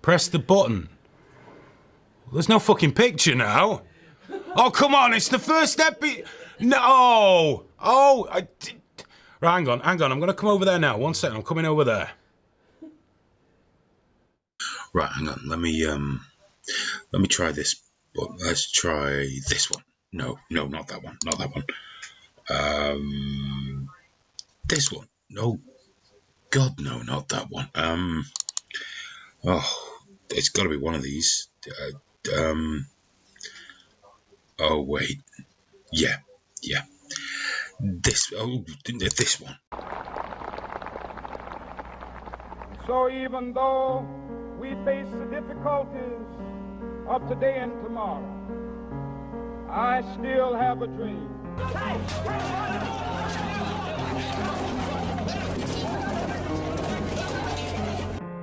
Press the button. There's no fucking picture now. Oh, come on, it's the first No! Oh, Right, hang on. I'm going to come over there now. 1 second, I'm coming over there. Right, hang on. Let me try this. But let's try this one. No, not that one. Not that one. This one. No. God, no, not that one. Oh, it's got to be one of these. Oh, wait. Yeah. This one. So even though we face the difficulties of today and tomorrow, I still have a dream.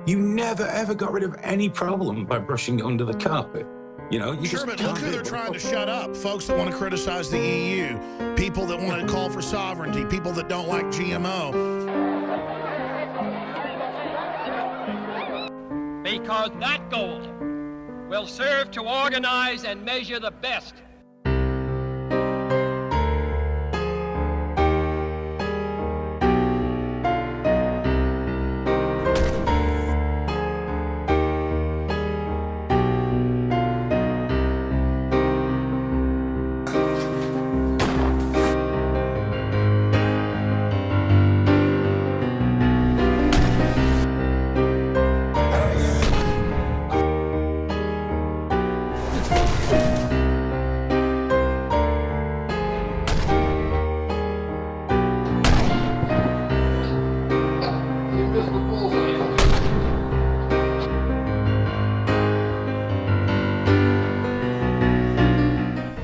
You never ever got rid of any problem by brushing it under the carpet. You know, you sure, but look who they're trying to shut up. Folks that want to criticize the EU, people that want to call for sovereignty, people that don't like GMO. Because that goal will serve to organize and measure the best.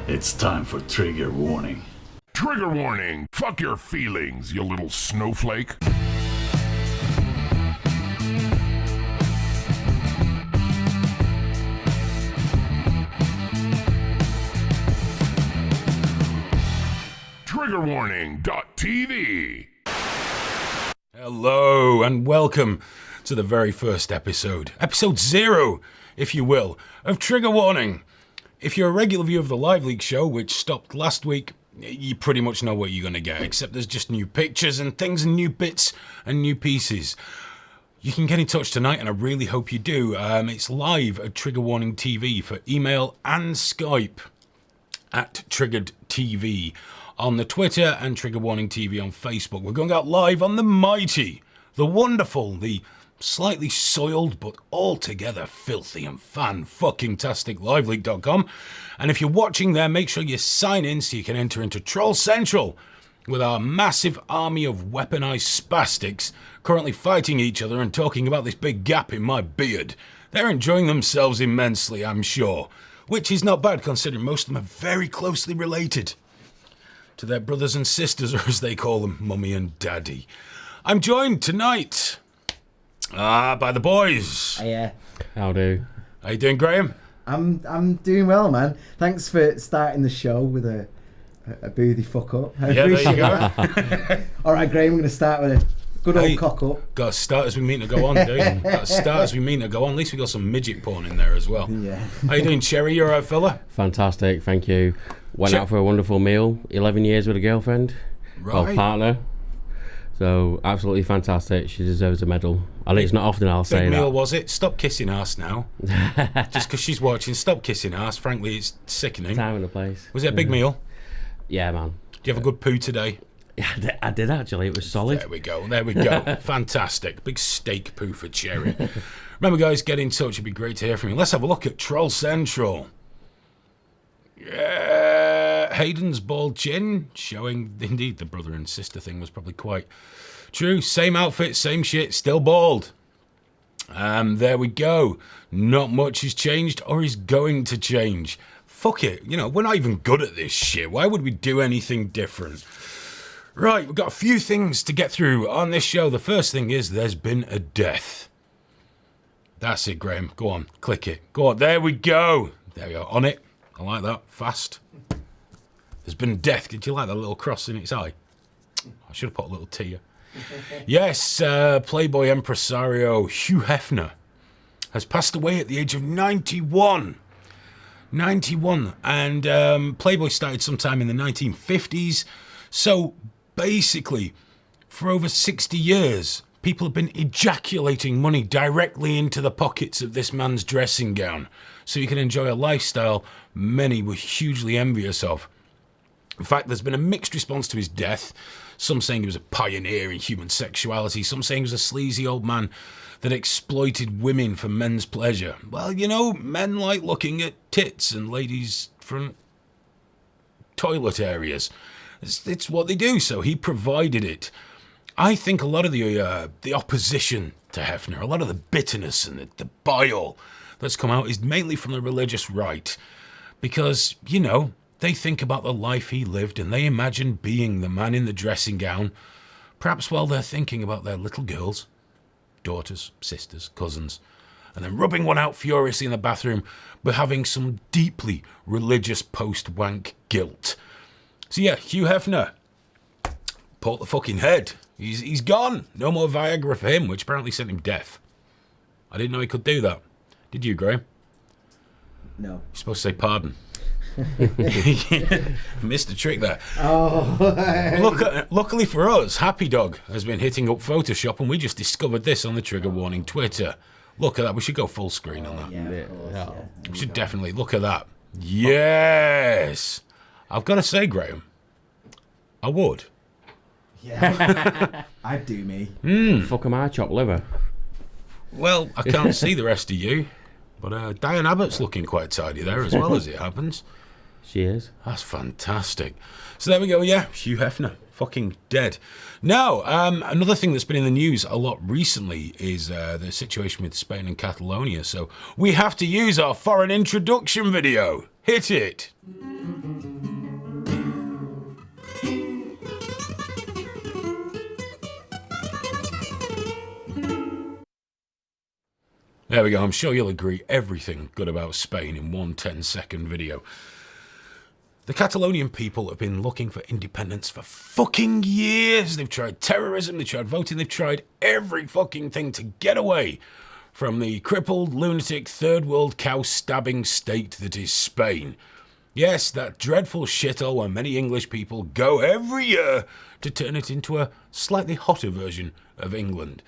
It's time for trigger warning. Trigger warning! Fuck your feelings, you little snowflake. Triggerwarning.tv. Hello and welcome to the very first episode 0, if you will, of Trigger Warning. If you're a regular viewer of the Live Leak show, which stopped last week, you pretty much know what you're going to get, except there's just new pictures and things and new bits and new pieces. You can get in touch tonight, and I really hope you do. It's live at Trigger Warning TV for email and Skype at Triggered TV on the Twitter and Trigger Warning TV on Facebook. We're going out live on the mighty, the wonderful, the slightly soiled but altogether filthy and fan-fucking-tastic liveleak.com. And if you're watching there, make sure you sign in so you can enter into Troll Central with our massive army of weaponized spastics currently fighting each other and talking about this big gap in my beard. They're enjoying themselves immensely, I'm sure, which is not bad considering most of them are very closely related to their brothers and sisters, or as they call them, Mummy and Daddy. I'm joined tonight by the boys. Yeah. Howdy. How you doing, Graham? I'm doing well, man. Thanks for starting the show with a boozy fuck up. I appreciate that. All right, Graham, I'm going to start with a good old cock up. Got to start as we mean to go on, dude. Got to start as we mean to go on. At least we got some midget porn in there as well. Yeah. How you doing, Cherry? You all right, fella? Fantastic, thank you. Went out for a wonderful meal. 11 years with a girlfriend. Right. Well, partner. So, absolutely fantastic. She deserves a medal. I think it's not often I'll say that. Big meal, was it? Stop kissing ass now. Just because she's watching, stop kissing ass. Frankly, it's sickening. Time and a place. Was it a big meal? Yeah, man. Do you have a good poo today? Yeah, I did actually. It was solid. There we go. Fantastic. Big steak poo for Cherry. Remember, guys, get in touch. It'd be great to hear from you. Let's have a look at Troll Central. Yeah, Hayden's bald chin, showing indeed the brother and sister thing was probably quite true. Same outfit, same shit, still bald. There we go. Not much has changed or is going to change. Fuck it, you know, we're not even good at this shit. Why would we do anything different? Right, we've got a few things to get through on this show. The first thing is there's been a death. That's it, Graham. Go on, click it. Go on, there we go. There we go, on it. I like that. Fast. There's been a death. Did you like that little cross in its eye? I should have put a little tear. Yes, Playboy impresario Hugh Heffner has passed away at the age of 91. 91. And Playboy started sometime in the 1950s. So basically, for over 60 years, people have been ejaculating money directly into the pockets of this man's dressing gown so he can enjoy a lifestyle many were hugely envious of. In fact, there's been a mixed response to his death. Some saying he was a pioneer in human sexuality. Some saying he was a sleazy old man that exploited women for men's pleasure. Well, you know, men like looking at tits and ladies' front toilet areas. It's what they do, so he provided it. I think a lot of the opposition to Heffner, a lot of the bitterness and the bile that's come out is mainly from the religious right. Because, you know, they think about the life he lived and they imagine being the man in the dressing gown, perhaps while they're thinking about their little girls, daughters, sisters, cousins, and then rubbing one out furiously in the bathroom, but having some deeply religious post-wank guilt. So yeah, Hugh Heffner, port the fucking head. He's gone. No more Viagra for him, which apparently sent him deaf. I didn't know he could do that. Did you, Graham? No. You're supposed to say pardon. Missed the trick there. Oh. Luckily for us, Happy Dog has been hitting up Photoshop, and we just discovered this on the Trigger Warning Twitter. Look at that. We should go full screen on that. Yeah, of course, yeah. We should definitely look at that. Yes. I've got to say, Graham, I would. Yeah. I'd do me. Fuck am I, chopped liver? Well, I can't see the rest of you, but Diane Abbott's looking quite tidy there as well, as it happens. She is. That's fantastic. So there we go, yeah, Hugh Heffner, fucking dead. Now, another thing that's been in the news a lot recently is the situation with Spain and Catalonia, so we have to use our foreign introduction video. Hit it. There we go. I'm sure you'll agree everything good about Spain in one 10-second video. The Catalonian people have been looking for independence for fucking years. They've tried terrorism, they've tried voting, they've tried every fucking thing to get away from the crippled, lunatic, third world cow-stabbing state that is Spain. Yes, that dreadful shithole where many English people go every year to turn it into a slightly hotter version of England.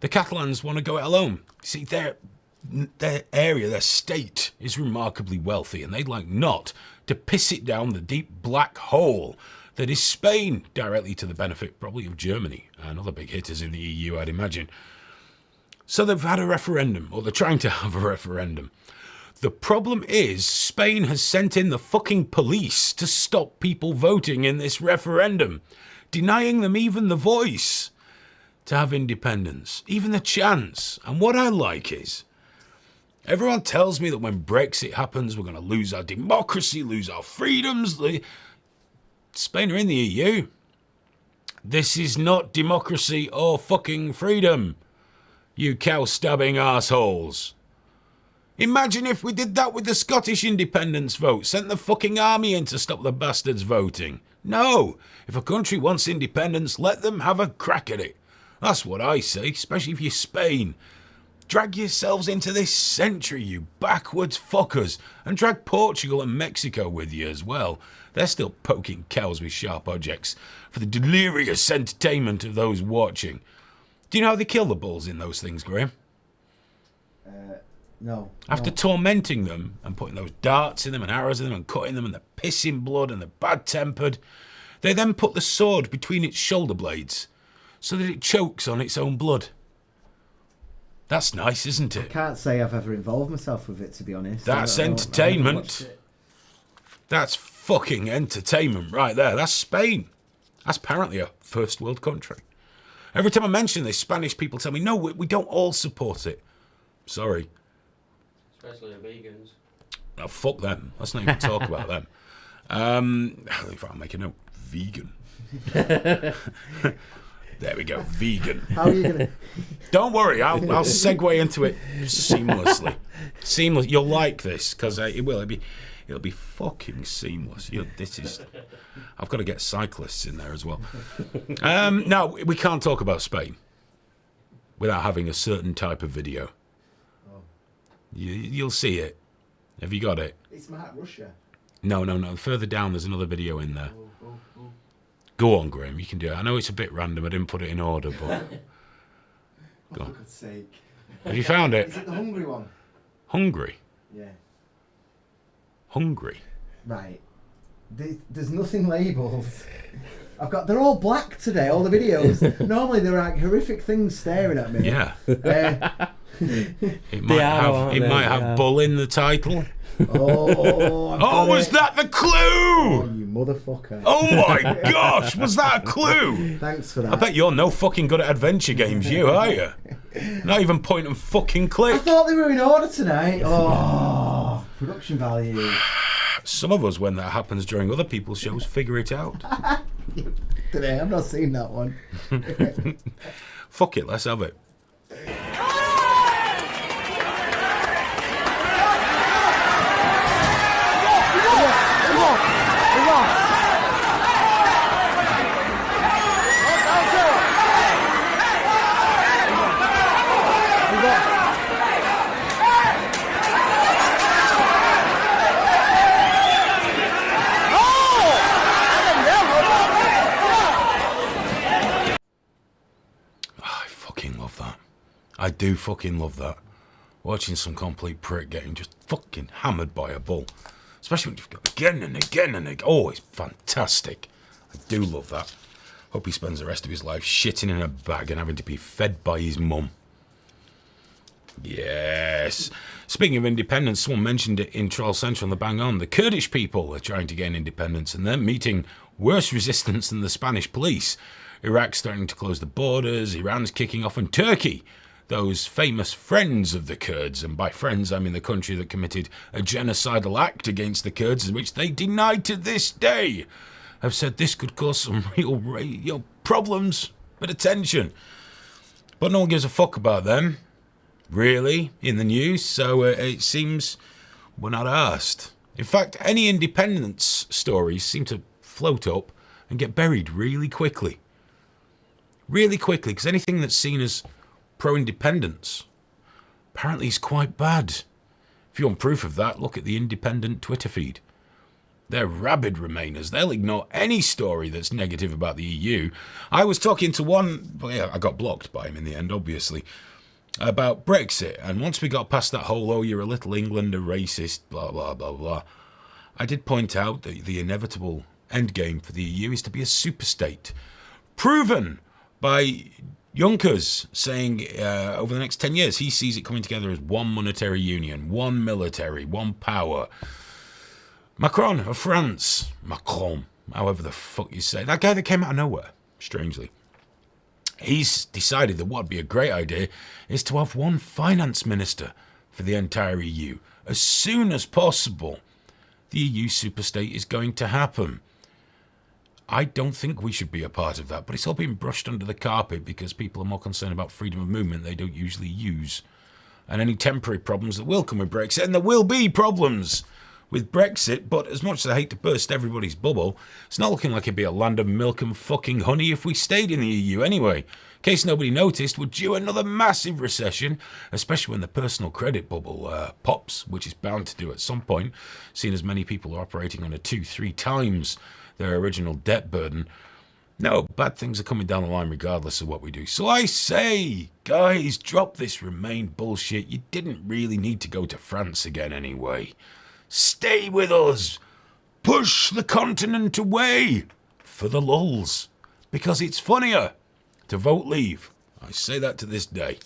The Catalans want to go it alone. See, their area, their state, is remarkably wealthy, and they'd like not to piss it down the deep black hole that is Spain, directly to the benefit probably of Germany and other big hitters in the EU, I'd imagine. So they've had a referendum, or they're trying to have a referendum. The problem is Spain has sent in the fucking police to stop people voting in this referendum, denying them even the voice to have independence, even the chance. And what I like is, everyone tells me that when Brexit happens, we're going to lose our democracy, lose our freedoms. Spain are in the EU. This is not democracy or fucking freedom, you cow-stabbing assholes. Imagine if we did that with the Scottish independence vote, sent the fucking army in to stop the bastards voting. No, if a country wants independence, let them have a crack at it. That's what I say, especially if you're Spain. Drag yourselves into this century, you backwards fuckers, and drag Portugal and Mexico with you as well. They're still poking cows with sharp objects for the delirious entertainment of those watching. Do you know how they kill the bulls in those things, Graham? No. After tormenting them and putting those darts in them and arrows in them and cutting them and they're pissing blood and they're bad-tempered, they then put the sword between its shoulder blades so that it chokes on its own blood. That's nice, isn't it? I can't say I've ever involved myself with it, to be honest. That's entertainment. That's fucking entertainment right there. That's Spain. That's apparently a first world country. Every time I mention this, Spanish people tell me, no, we don't all support it. Sorry. Especially the vegans. Oh, fuck them. Let's not even talk about them. If I'll make a note. Vegan. There we go. Vegan. How are you going to... Don't worry. I'll segue into it seamlessly. Seamless. You'll like this, because it'll be fucking seamless. I've got to get cyclists in there as well. Now, we can't talk about Spain without having a certain type of video. You'll see it. Have you got it? It's Mark Russia. No. Further down, there's another video in there. Go on, Graham. You can do it. I know it's a bit random. I didn't put it in order, but... Go on. For God's sake. Have you found it? Is it the hungry one? Hungry? Yeah. Hungry? Right. There's nothing labelled. They're all black today, all the videos. Normally they're like horrific things staring at me. Yeah. It They might are, have bull in the title. Oh, was that the clue? Oh, you motherfucker. Oh my gosh, was that a clue? Thanks for that. I bet you're no fucking good at adventure games, are you? Not even point and fucking click. I thought they were in order tonight. Oh, production value. Some of us, when that happens during other people's shows, figure it out. Today, I've not seen that one. Fuck it, let's have it. I do fucking love that. Watching some complete prick getting just fucking hammered by a bull. Especially when you've got again and again and again. Oh, it's fantastic. I do love that. Hope he spends the rest of his life shitting in a bag and having to be fed by his mum. Yes. Speaking of independence, someone mentioned it in Troll Central on the Bang On. The Kurdish people are trying to gain independence and they're meeting worse resistance than the Spanish police. Iraq's starting to close the borders, Iran's kicking off, and Turkey, those famous friends of the Kurds, and by friends I mean the country that committed a genocidal act against the Kurds, which they deny to this day, have said this could cause some real problems, bit of tension. But no one gives a fuck about them, really, in the news, so it seems we're not asked. In fact, any independence stories seem to float up and get buried really quickly. Really quickly, because anything that's seen as pro-independence apparently is quite bad. If you want proof of that, look at the Independent Twitter feed. They're rabid Remainers. They'll ignore any story that's negative about the EU. I was talking to one, well, yeah, I got blocked by him in the end, obviously, about Brexit. And once we got past that whole, oh, you're a little Englander racist, blah, blah, blah, blah, I did point out that the inevitable endgame for the EU is to be a superstate. Proven by Juncker's saying over the next 10 years, he sees it coming together as one monetary union, one military, one power. Macron of France, Macron, however the fuck you say, that guy that came out of nowhere, strangely. He's decided that what would be a great idea is to have one finance minister for the entire EU. As soon as possible, the EU superstate is going to happen. I don't think we should be a part of that, but it's all been brushed under the carpet because people are more concerned about freedom of movement they don't usually use. And any temporary problems that will come with Brexit, and there will be problems with Brexit, but as much as I hate to burst everybody's bubble, it's not looking like it'd be a land of milk and fucking honey if we stayed in the EU anyway. In case nobody noticed, we're due another massive recession, especially when the personal credit bubble pops, which is bound to do at some point, seeing as many people are operating on a 2-3 times their original debt burden. No, bad things are coming down the line regardless of what we do. So I say, guys, drop this Remain bullshit. You didn't really need to go to France again anyway. Stay with us. Push the continent away for the lulz. Because it's funnier to vote leave. I say that to this day.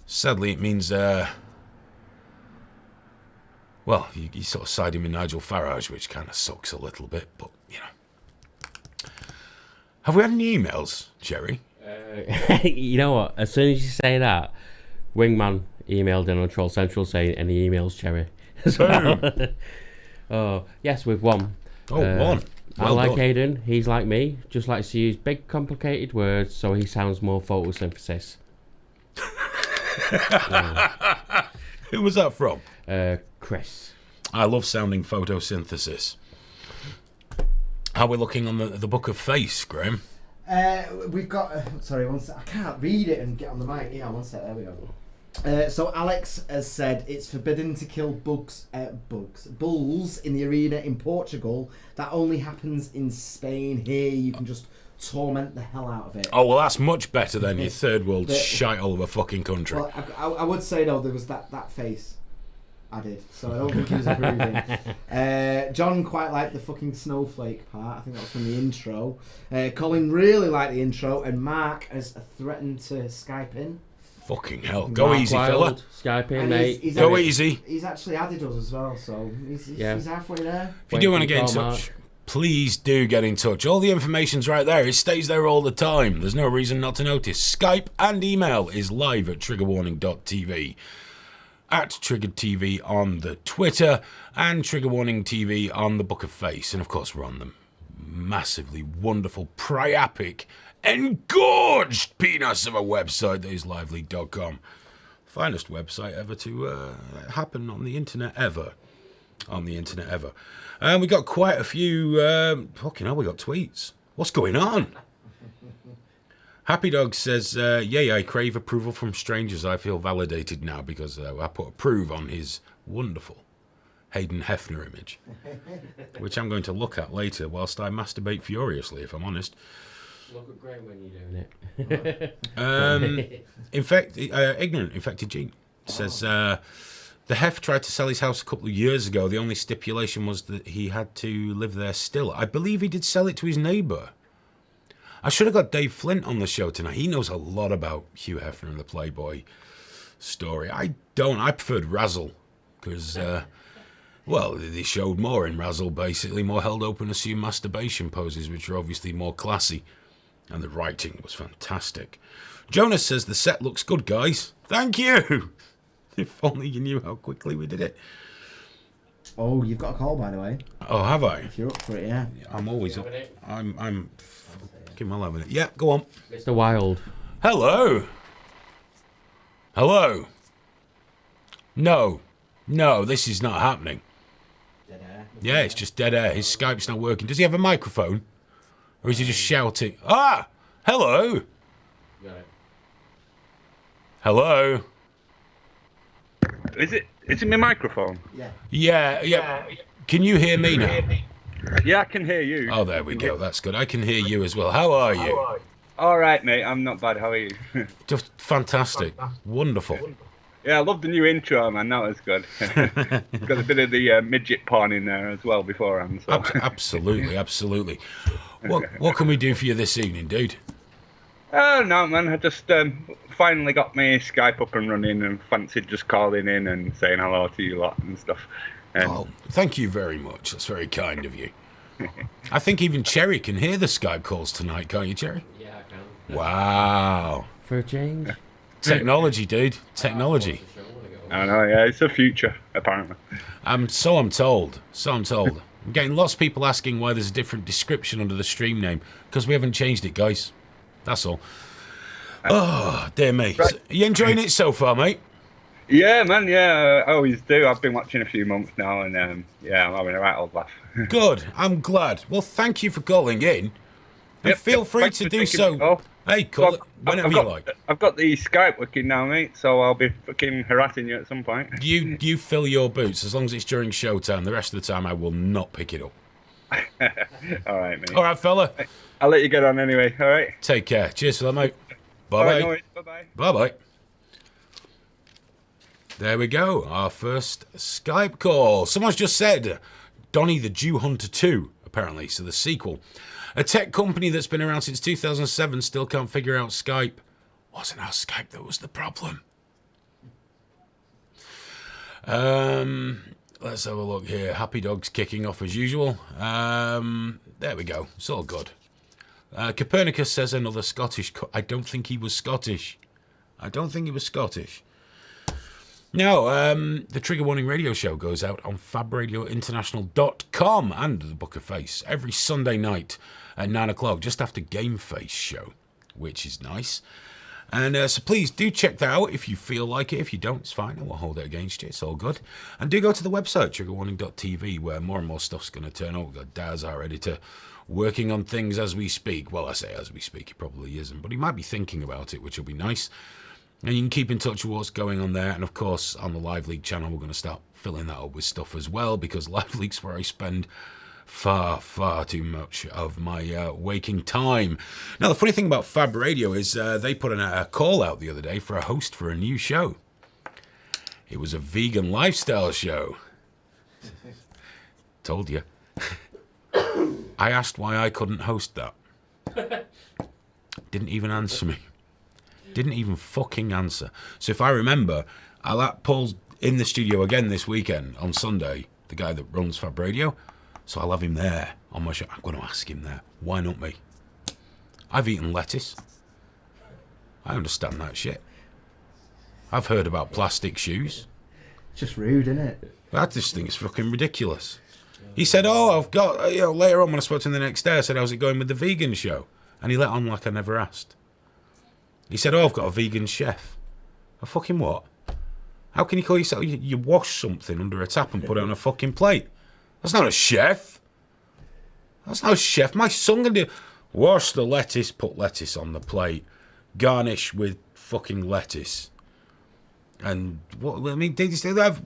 Sadly, it means, well, you sort of siding with Nigel Farage, which kind of sucks a little bit, but, you know. Have we had any emails, Jerry? You know what? As soon as you say that, Wingman emailed in on Troll Central saying, any emails, Cherry? As well. Oh, yes, with one. Oh, one. I like Aiden. He's like me. Just likes to use big, complicated words, so he sounds more photosynthesis. Who was that from? Chris. I love sounding photosynthesis. How are we looking on the Book of Face, Graham? We've got... sorry, one sec. I can't read it and get on the mic. Yeah, one sec. There we go. So Alex has said it's forbidden to kill bulls in the arena in Portugal. That only happens in Spain. Here you can just torment the hell out of it. Oh, well, that's much better than your third world shite all over fucking country. Well, I would say, though, there was that face added, so I don't think he was approving. John quite liked the fucking snowflake part. I think that was from the intro. Colin really liked the intro, and Mark has threatened to Skype in. Fucking hell. Go Mark easy, Wild, fella. Skype in, mate. Go easy. He's actually added us as well, so he's halfway there. If you do want to get in touch, please do get in touch. All the information's right there. It stays there all the time. There's no reason not to notice. Skype and email is live at triggerwarning.tv. At Triggered TV on the Twitter, and Trigger Warning TV on the Book of Face. And of course we're on the massively wonderful, priapic, engorged peanuts of a website that is liveleak.com. Finest website ever to happen on the internet ever. And we got quite a few, fucking hell, we got tweets. What's going on? Happy Dog says, yay, I crave approval from strangers. I feel validated now because I put approve on his wonderful Hayden Heffner image, which I'm going to look at later whilst I masturbate furiously, if I'm honest. Look great when you're doing it. Ignorant Infected Gene says, the Heff tried to sell his house a couple of years ago. The only stipulation was that he had to live there still. I believe he did sell it to his neighbour. I should have got Dave Flint on the show tonight. He knows a lot about Hugh Heffner and the Playboy story. I don't. I preferred Razzle because, well, they showed more in Razzle, basically. More held open assumed masturbation poses, which are obviously more classy. And the writing was fantastic. Jonas says, the set looks good, guys. Thank you. If only you knew how quickly we did it. Oh, you've got a call, by the way. Oh, have I? If you're up for it, yeah. I'm always up. I'm fucking well having it. Yeah, go on. Mr. Wild. Hello. Hello. No, this is not happening. Dead air. Yeah, it's just dead air. His Skype's not working. Does he have a microphone? Or is he just shouting? Ah! Hello! Hello? Is it my microphone? Yeah. Can you hear me now? Yeah, I can hear you. Oh, there we go. That's good. I can hear you as well. How are you? All right, mate. I'm not bad. How are you? Just fantastic. Wonderful. Yeah, I love the new intro, man. That was good. Got a bit of the midget porn in there as well beforehand. So. Absolutely. What can we do for you this evening, dude? Oh, no, man. I just finally got my Skype up and running and fancied just calling in and saying hello to you lot and stuff. Oh, thank you very much. That's very kind of you. I think even Cherry can hear the Skype calls tonight, can't you, Cherry? Yeah, I can. Wow. For a change. Technology, dude. Technology. I know, yeah. It's the future, apparently. So I'm told. I'm getting lots of people asking why there's a different description under the stream name. Because we haven't changed it, guys. That's all. Oh, dear me. Right. So, are you enjoying it so far, mate? Yeah, man, yeah. I always do. I've been watching a few months now, and yeah, I'm having a right old laugh. Good. I'm glad. Well, thank you for calling in. And feel free to do so. Hey, call it whenever you like. I've got the Skype working now, mate, so I'll be fucking harassing you at some point. You fill your boots as long as it's during showtime. The rest of the time, I will not pick it up. All right, mate. All right, fella. I'll let you get on anyway, all right? Take care. Cheers for that, mate. Bye-bye. Right, no worries. Bye-bye. Bye-bye. There we go. Our first Skype call. Someone's just said Donnie the Jew Hunter 2, apparently, so the sequel. A tech company that's been around since 2007 still can't figure out Skype. Wasn't our Skype that was the problem? Let's have a look here. Happy Dog's kicking off as usual. There we go. It's all good. Copernicus says another Scottish... I don't think he was Scottish. Now, the Trigger Warning radio show goes out on fabradiointernational.com and the Book of Face every Sunday night at 9 o'clock, just after Game Face show, which is nice. And so please do check that out if you feel like it. If you don't, it's fine. I won't hold it against you. It's all good. And do go to the website, triggerwarning.tv, where more and more stuff's going to turn up. We've got Daz, our editor, working on things as we speak. Well, I say as we speak. He probably isn't, but he might be thinking about it, which will be nice. And you can keep in touch with what's going on there. And of course, on the Live League channel, we're going to start filling that up with stuff as well, because Live League's where I spend far too much of my waking time. Now, the funny thing about Fab Radio is they put a call out the other day for a host for a new show. It was a vegan lifestyle show. Told you. I asked why I couldn't host that. Didn't even answer me. Didn't even fucking answer. So if I remember, Paul's in the studio again this weekend on Sunday, the guy that runs Fab Radio. So I'll have him there on my show. I'm going to ask him there. Why not me? I've eaten lettuce. I understand that shit. I've heard about plastic shoes. Just rude, isn't it? I just think it's fucking ridiculous. He said, oh, I've got, later on when I spoke to him the next day, I said, how's it going with the vegan show? And he let on like I never asked. He said, oh, I've got a vegan chef. A fucking what? How can you call yourself, you wash something under a tap and put it on a fucking plate? That's not a chef. That's not a chef. My son can do, wash the lettuce, put lettuce on the plate, garnish with fucking lettuce. And what, I mean, they have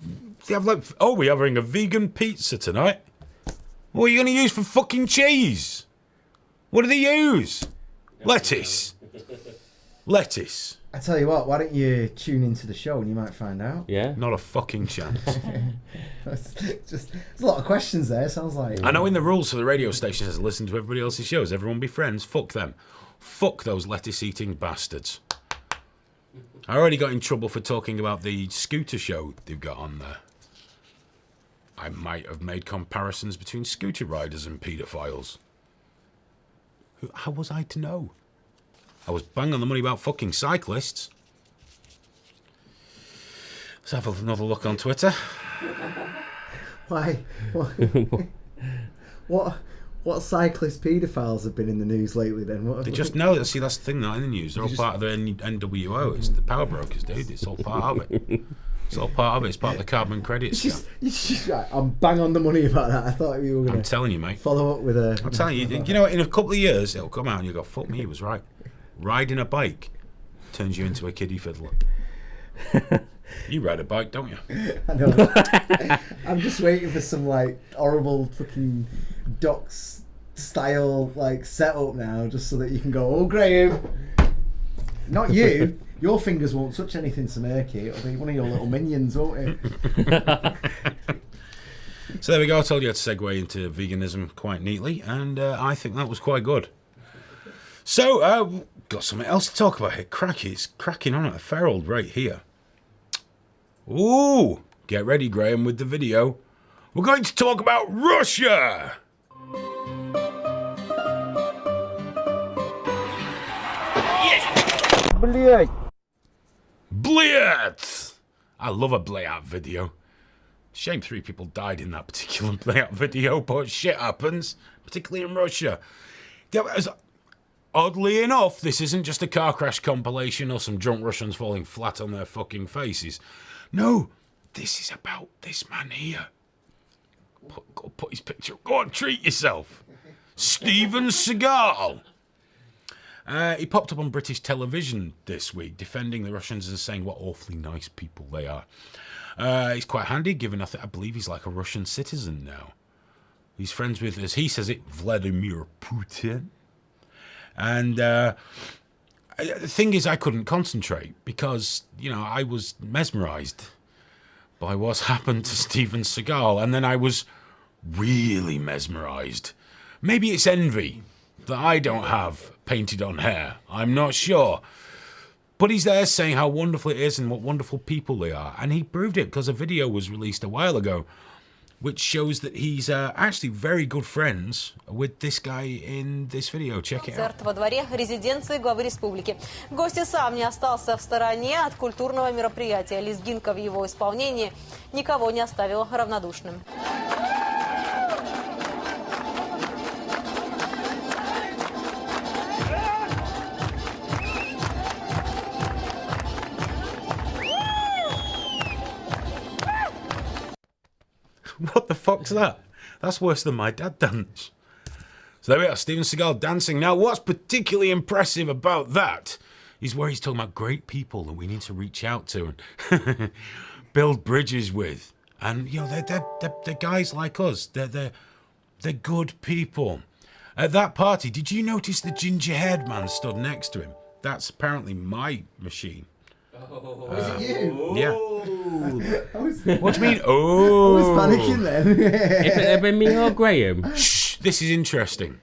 like, oh, we're having a vegan pizza tonight. What are you going to use for fucking cheese? What do they use? Lettuce. Lettuce. I tell you what, why don't you tune into the show and you might find out. Yeah. Not a fucking chance. Just, there's a lot of questions there, sounds like. I know in the rules for the radio station says listen to everybody else's shows, everyone be friends. Fuck them. Fuck those lettuce-eating bastards. I already got in trouble for talking about the scooter show they've got on there. I might have made comparisons between scooter riders and paedophiles. How was I to know? I was bang on the money about fucking cyclists. Let's have another look on Twitter. Why? What cyclist paedophiles have been in the news lately then? They just know. See, that's the thing, not in the news. They're all part of the NWO. It's the power brokers, dude. It's all part of it. It's all part of it. It's part of the carbon credit scam. I'm bang on the money about that. I thought you were going to... I'm telling you, mate. Follow up with a... I'm telling you, you know, in a couple of years, it'll come out and you'll go, fuck me, he was right. Riding a bike turns you into a kiddie fiddler. You ride a bike, don't you? I know. I'm just waiting for some, like, horrible fucking Docs style, like, setup now, just so that you can go, oh, Graham. Not you. Your fingers won't touch anything to murky. It'll be one of your little minions, won't it? So there we go. I told you how to segue into veganism quite neatly, and I think that was quite good. So, got something else to talk about here. Cracky, it's cracking on at a fair old rate here. Ooh, get ready, Graham, with the video. We're going to talk about Russia. Блять! Bliat! I love a Bliat video. Shame 3 people died in that particular Bliat video, but shit happens, particularly in Russia. Oddly enough, this isn't just a car crash compilation or some drunk Russians falling flat on their fucking faces. No, this is about this man here. Go put his picture up. Go on, treat yourself. Steven Segal. He popped up on British television this week, defending the Russians and saying what awfully nice people they are. He's quite handy, given I believe he's like a Russian citizen now. He's friends with, as he says it, Vladimir Putin. And the thing is, I couldn't concentrate because, you know, I was mesmerised by what's happened to Steven Seagal. And then I was really mesmerised. Maybe it's envy that I don't have painted on hair. I'm not sure. But he's there saying how wonderful it is and what wonderful people they are. And he proved it because a video was released a while ago which shows that he's actually very good friends with this guy in this video. Check it out. Во дворе резиденции главы республики. Гость и сам не остался в стороне от культурного мероприятия. Лезгинка в его исполнении никого не оставила равнодушным. What the fuck's that? That's worse than my dad dance. So there we are, Steven Seagal dancing. Now, what's particularly impressive about that is where he's talking about great people that we need to reach out to and build bridges with. And, you know, they're guys like us. They're good people. At that party, did you notice the ginger-haired man stood next to him? That's apparently my machine. Oh, is it you? Yeah. What do you mean? I Oh. was panicking then. If it had been me or Graham. Shh, this is interesting.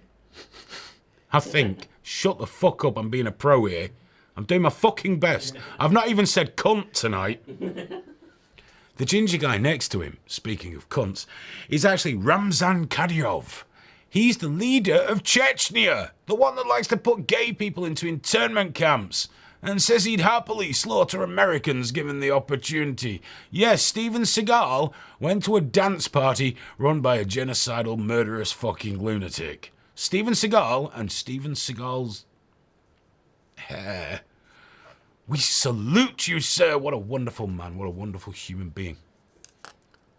I think. Shut the fuck up, I'm being a pro here. I'm doing my fucking best. I've not even said cunt tonight. The ginger guy next to him, speaking of cunts, is actually Ramzan Kadyrov. He's the leader of Chechnya, the one that likes to put gay people into internment camps, and says he'd happily slaughter Americans given the opportunity. Yes, Steven Segal went to a dance party run by a genocidal, murderous fucking lunatic. Steven Segal and Steven Seagal's hair. We salute you, sir. What a wonderful man. What a wonderful human being.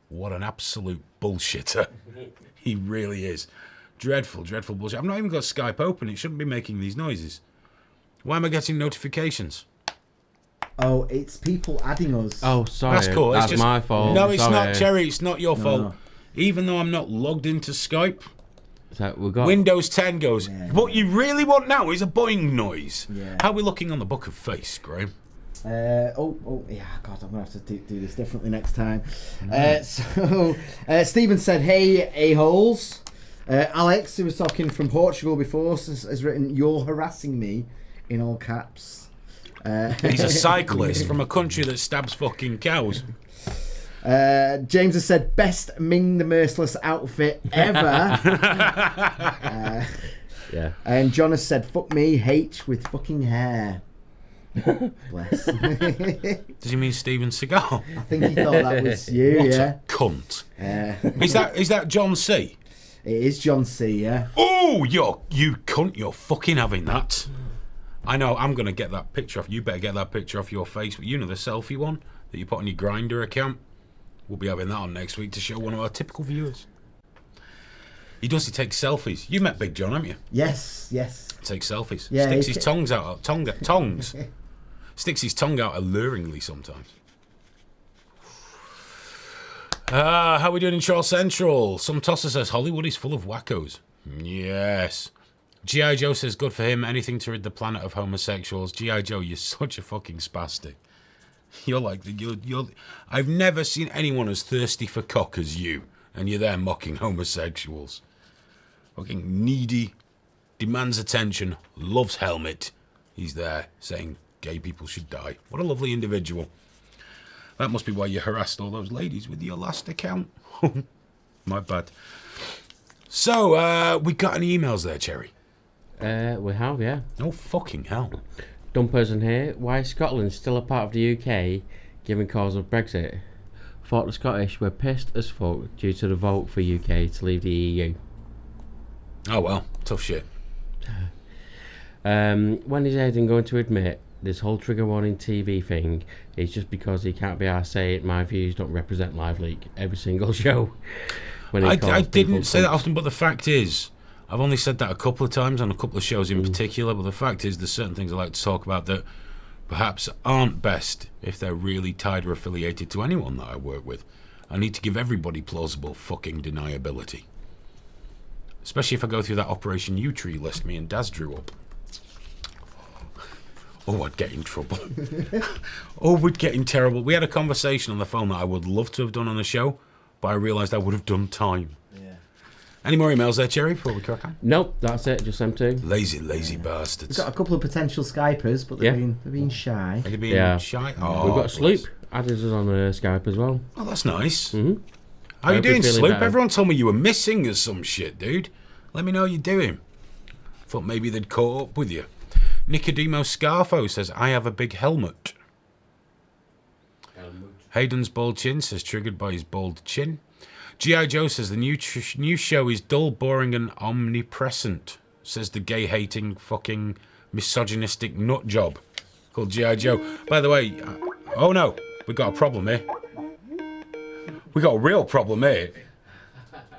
What an absolute bullshitter. He really is. Dreadful, dreadful bullshit. I've not even got Skype open. It shouldn't be making these noises. Why am I getting notifications? Oh, it's people adding us. Oh, sorry. That's cool. That's my fault. No, it's sorry. not, Cherry. It's not your fault. Even though I'm not logged into Skype, So we got Windows 10 goes, what you really want now is a boing noise. Yeah. How are we looking on the Book of Face, Graham? Yeah, God, I'm going to have to do this differently next time. Stephen said, hey, a-holes. Alex, who was talking from Portugal before, has written, you're harassing me, in all caps. He's a cyclist from a country that stabs fucking cows. James has said, best Ming the Merciless outfit ever. Yeah. And John has said, fuck me, H with fucking hair. Bless. Does he mean Steven Seagal? I think he thought that was you, What yeah. a cunt. Is that John C? It is John C, yeah. Oh, you cunt, you're fucking having that. I know, I'm going to get that picture off. You better get that picture off your face. You know, the selfie one that you put on your Grindr account? We'll be having that on next week to show one of our typical viewers. He takes selfies. You met Big John, haven't you? Yes. Takes selfies. Yeah, Sticks his tongues out. Tongues. Sticks his tongue out alluringly sometimes. How are we doing in Charles Central? Some tosser says Hollywood is full of wackos. Yes. G.I. Joe says good for him. Anything to rid the planet of homosexuals. G.I. Joe, you're such a fucking spastic. You're like you're. I've never seen anyone as thirsty for cock as you, and you're there mocking homosexuals. Fucking needy, demands attention, loves helmet. He's there saying gay people should die. What a lovely individual. That must be why you harassed all those ladies with your last account. My bad. So, we got any emails there, Cherry? We have, yeah. Oh, fucking hell. Dumb person here. Why is Scotland still a part of the UK, given cause of Brexit? Thought the Scottish were pissed as fuck due to the vote for UK to leave the EU. Oh, well. Tough shit. When is Aidan going to admit this whole trigger warning TV thing is just because he can't be arsed saying my views don't represent Live Leak every single show? I didn't say that often, but the fact is, I've only said that a couple of times on a couple of shows in particular, but the fact is there's certain things I like to talk about that perhaps aren't best if they're really tied or affiliated to anyone that I work with. I need to give everybody plausible fucking deniability. Especially if I go through that Operation U-Tree list me and Daz drew up. Oh, I'd get in trouble. Oh, we'd get in terrible. We had a conversation on the phone that I would love to have done on the show, but I realised I would have done time. Yeah. Any more emails there, Cherry, before we crack on? Nope, that's it, just them two. Lazy bastards. We've got a couple of potential Skypers, but they're being shy. Are they being shy? Oh, we've got Sloop. Added us on Skype as well. Oh, that's nice. Mm-hmm. How you doing, Sloop? Better. Everyone told me you were missing or some shit, dude. Let me know how you're doing. Thought maybe they'd caught up with you. Nicodemo Scarfo says, I have a big helmet. Hayden's bald chin says, triggered by his bald chin. G.I. Joe says, the new show is dull, boring, and omnipresent, says the gay-hating, fucking misogynistic nut job called G.I. Joe. By the way, oh no, we got a problem here. We got a real problem here.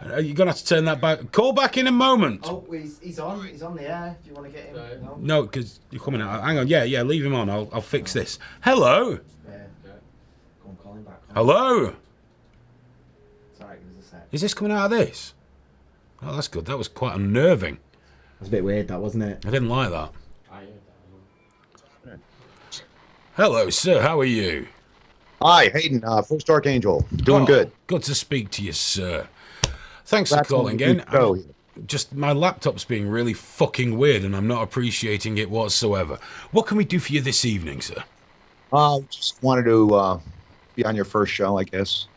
You're going to have to turn that back. Call back in a moment. Oh, he's on. He's on the air. If you want to get him. No, because you're coming out. Hang on. Yeah, leave him on. I'll fix this. Hello? Yeah. Go on, call him back. Hello? It's alright, give us a sec. Is this coming out of this? Oh, that's good. That was quite unnerving. That's a bit weird, that, wasn't it? I didn't like that. Hello, sir. How are you? Hi, Hayden, First Archangel. Doing good. Good to speak to you, sir. Thanks for calling in. Just my laptop's being really fucking weird and I'm not appreciating it whatsoever. What can we do for you this evening, sir? Just wanted to be on your first show, I guess.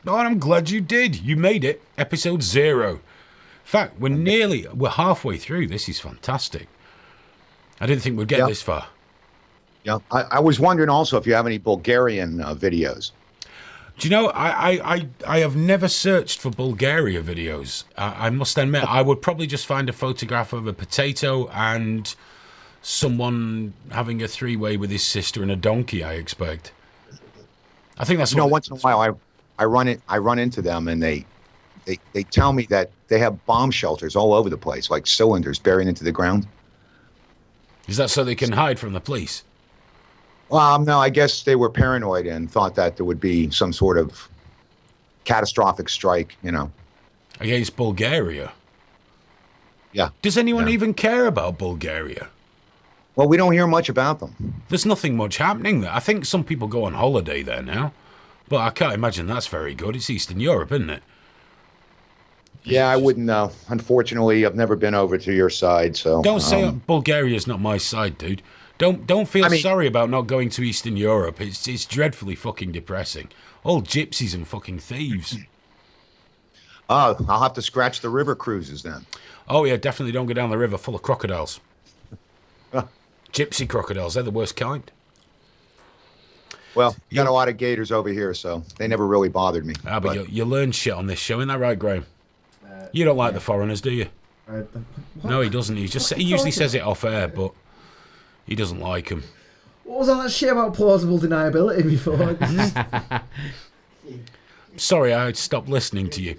Oh, and I'm glad you did. You made it. Episode 0. In fact, we're halfway through. This is fantastic. I didn't think we'd get this far. Yeah, I was wondering also if you have any Bulgarian videos. Do you know, I have never searched for Bulgaria videos. I must admit, I would probably just find a photograph of a potato and someone having a three-way with his sister and a donkey, I expect. I think that's once in a while I run into them and they tell me that they have bomb shelters all over the place, like cylinders buried into the ground. Is that so they can hide from the police? Well, no, I guess they were paranoid and thought that there would be some sort of catastrophic strike, Against Bulgaria? Yeah. Does anyone even care about Bulgaria? Well, we don't hear much about them. There's nothing much happening there. I think some people go on holiday there now, but I can't imagine that's very good. It's Eastern Europe, isn't it? Yeah, I wouldn't know. Unfortunately, I've never been over to your side, so... Don't say Bulgaria's not my side, dude. Don't feel sorry about not going to Eastern Europe. It's dreadfully fucking depressing. All gypsies and fucking thieves. Oh, I'll have to scratch the river cruises then. Oh yeah, definitely don't go down the river full of crocodiles. Gypsy crocodiles, they're the worst kind. Well, you got a lot of gators over here, so they never really bothered me. But you learn shit on this show, isn't that right, Graham? You don't like the foreigners, do you? No, he doesn't. He usually says it off air, but he doesn't like them. What was all that shit about plausible deniability before? Sorry, I stopped listening to you.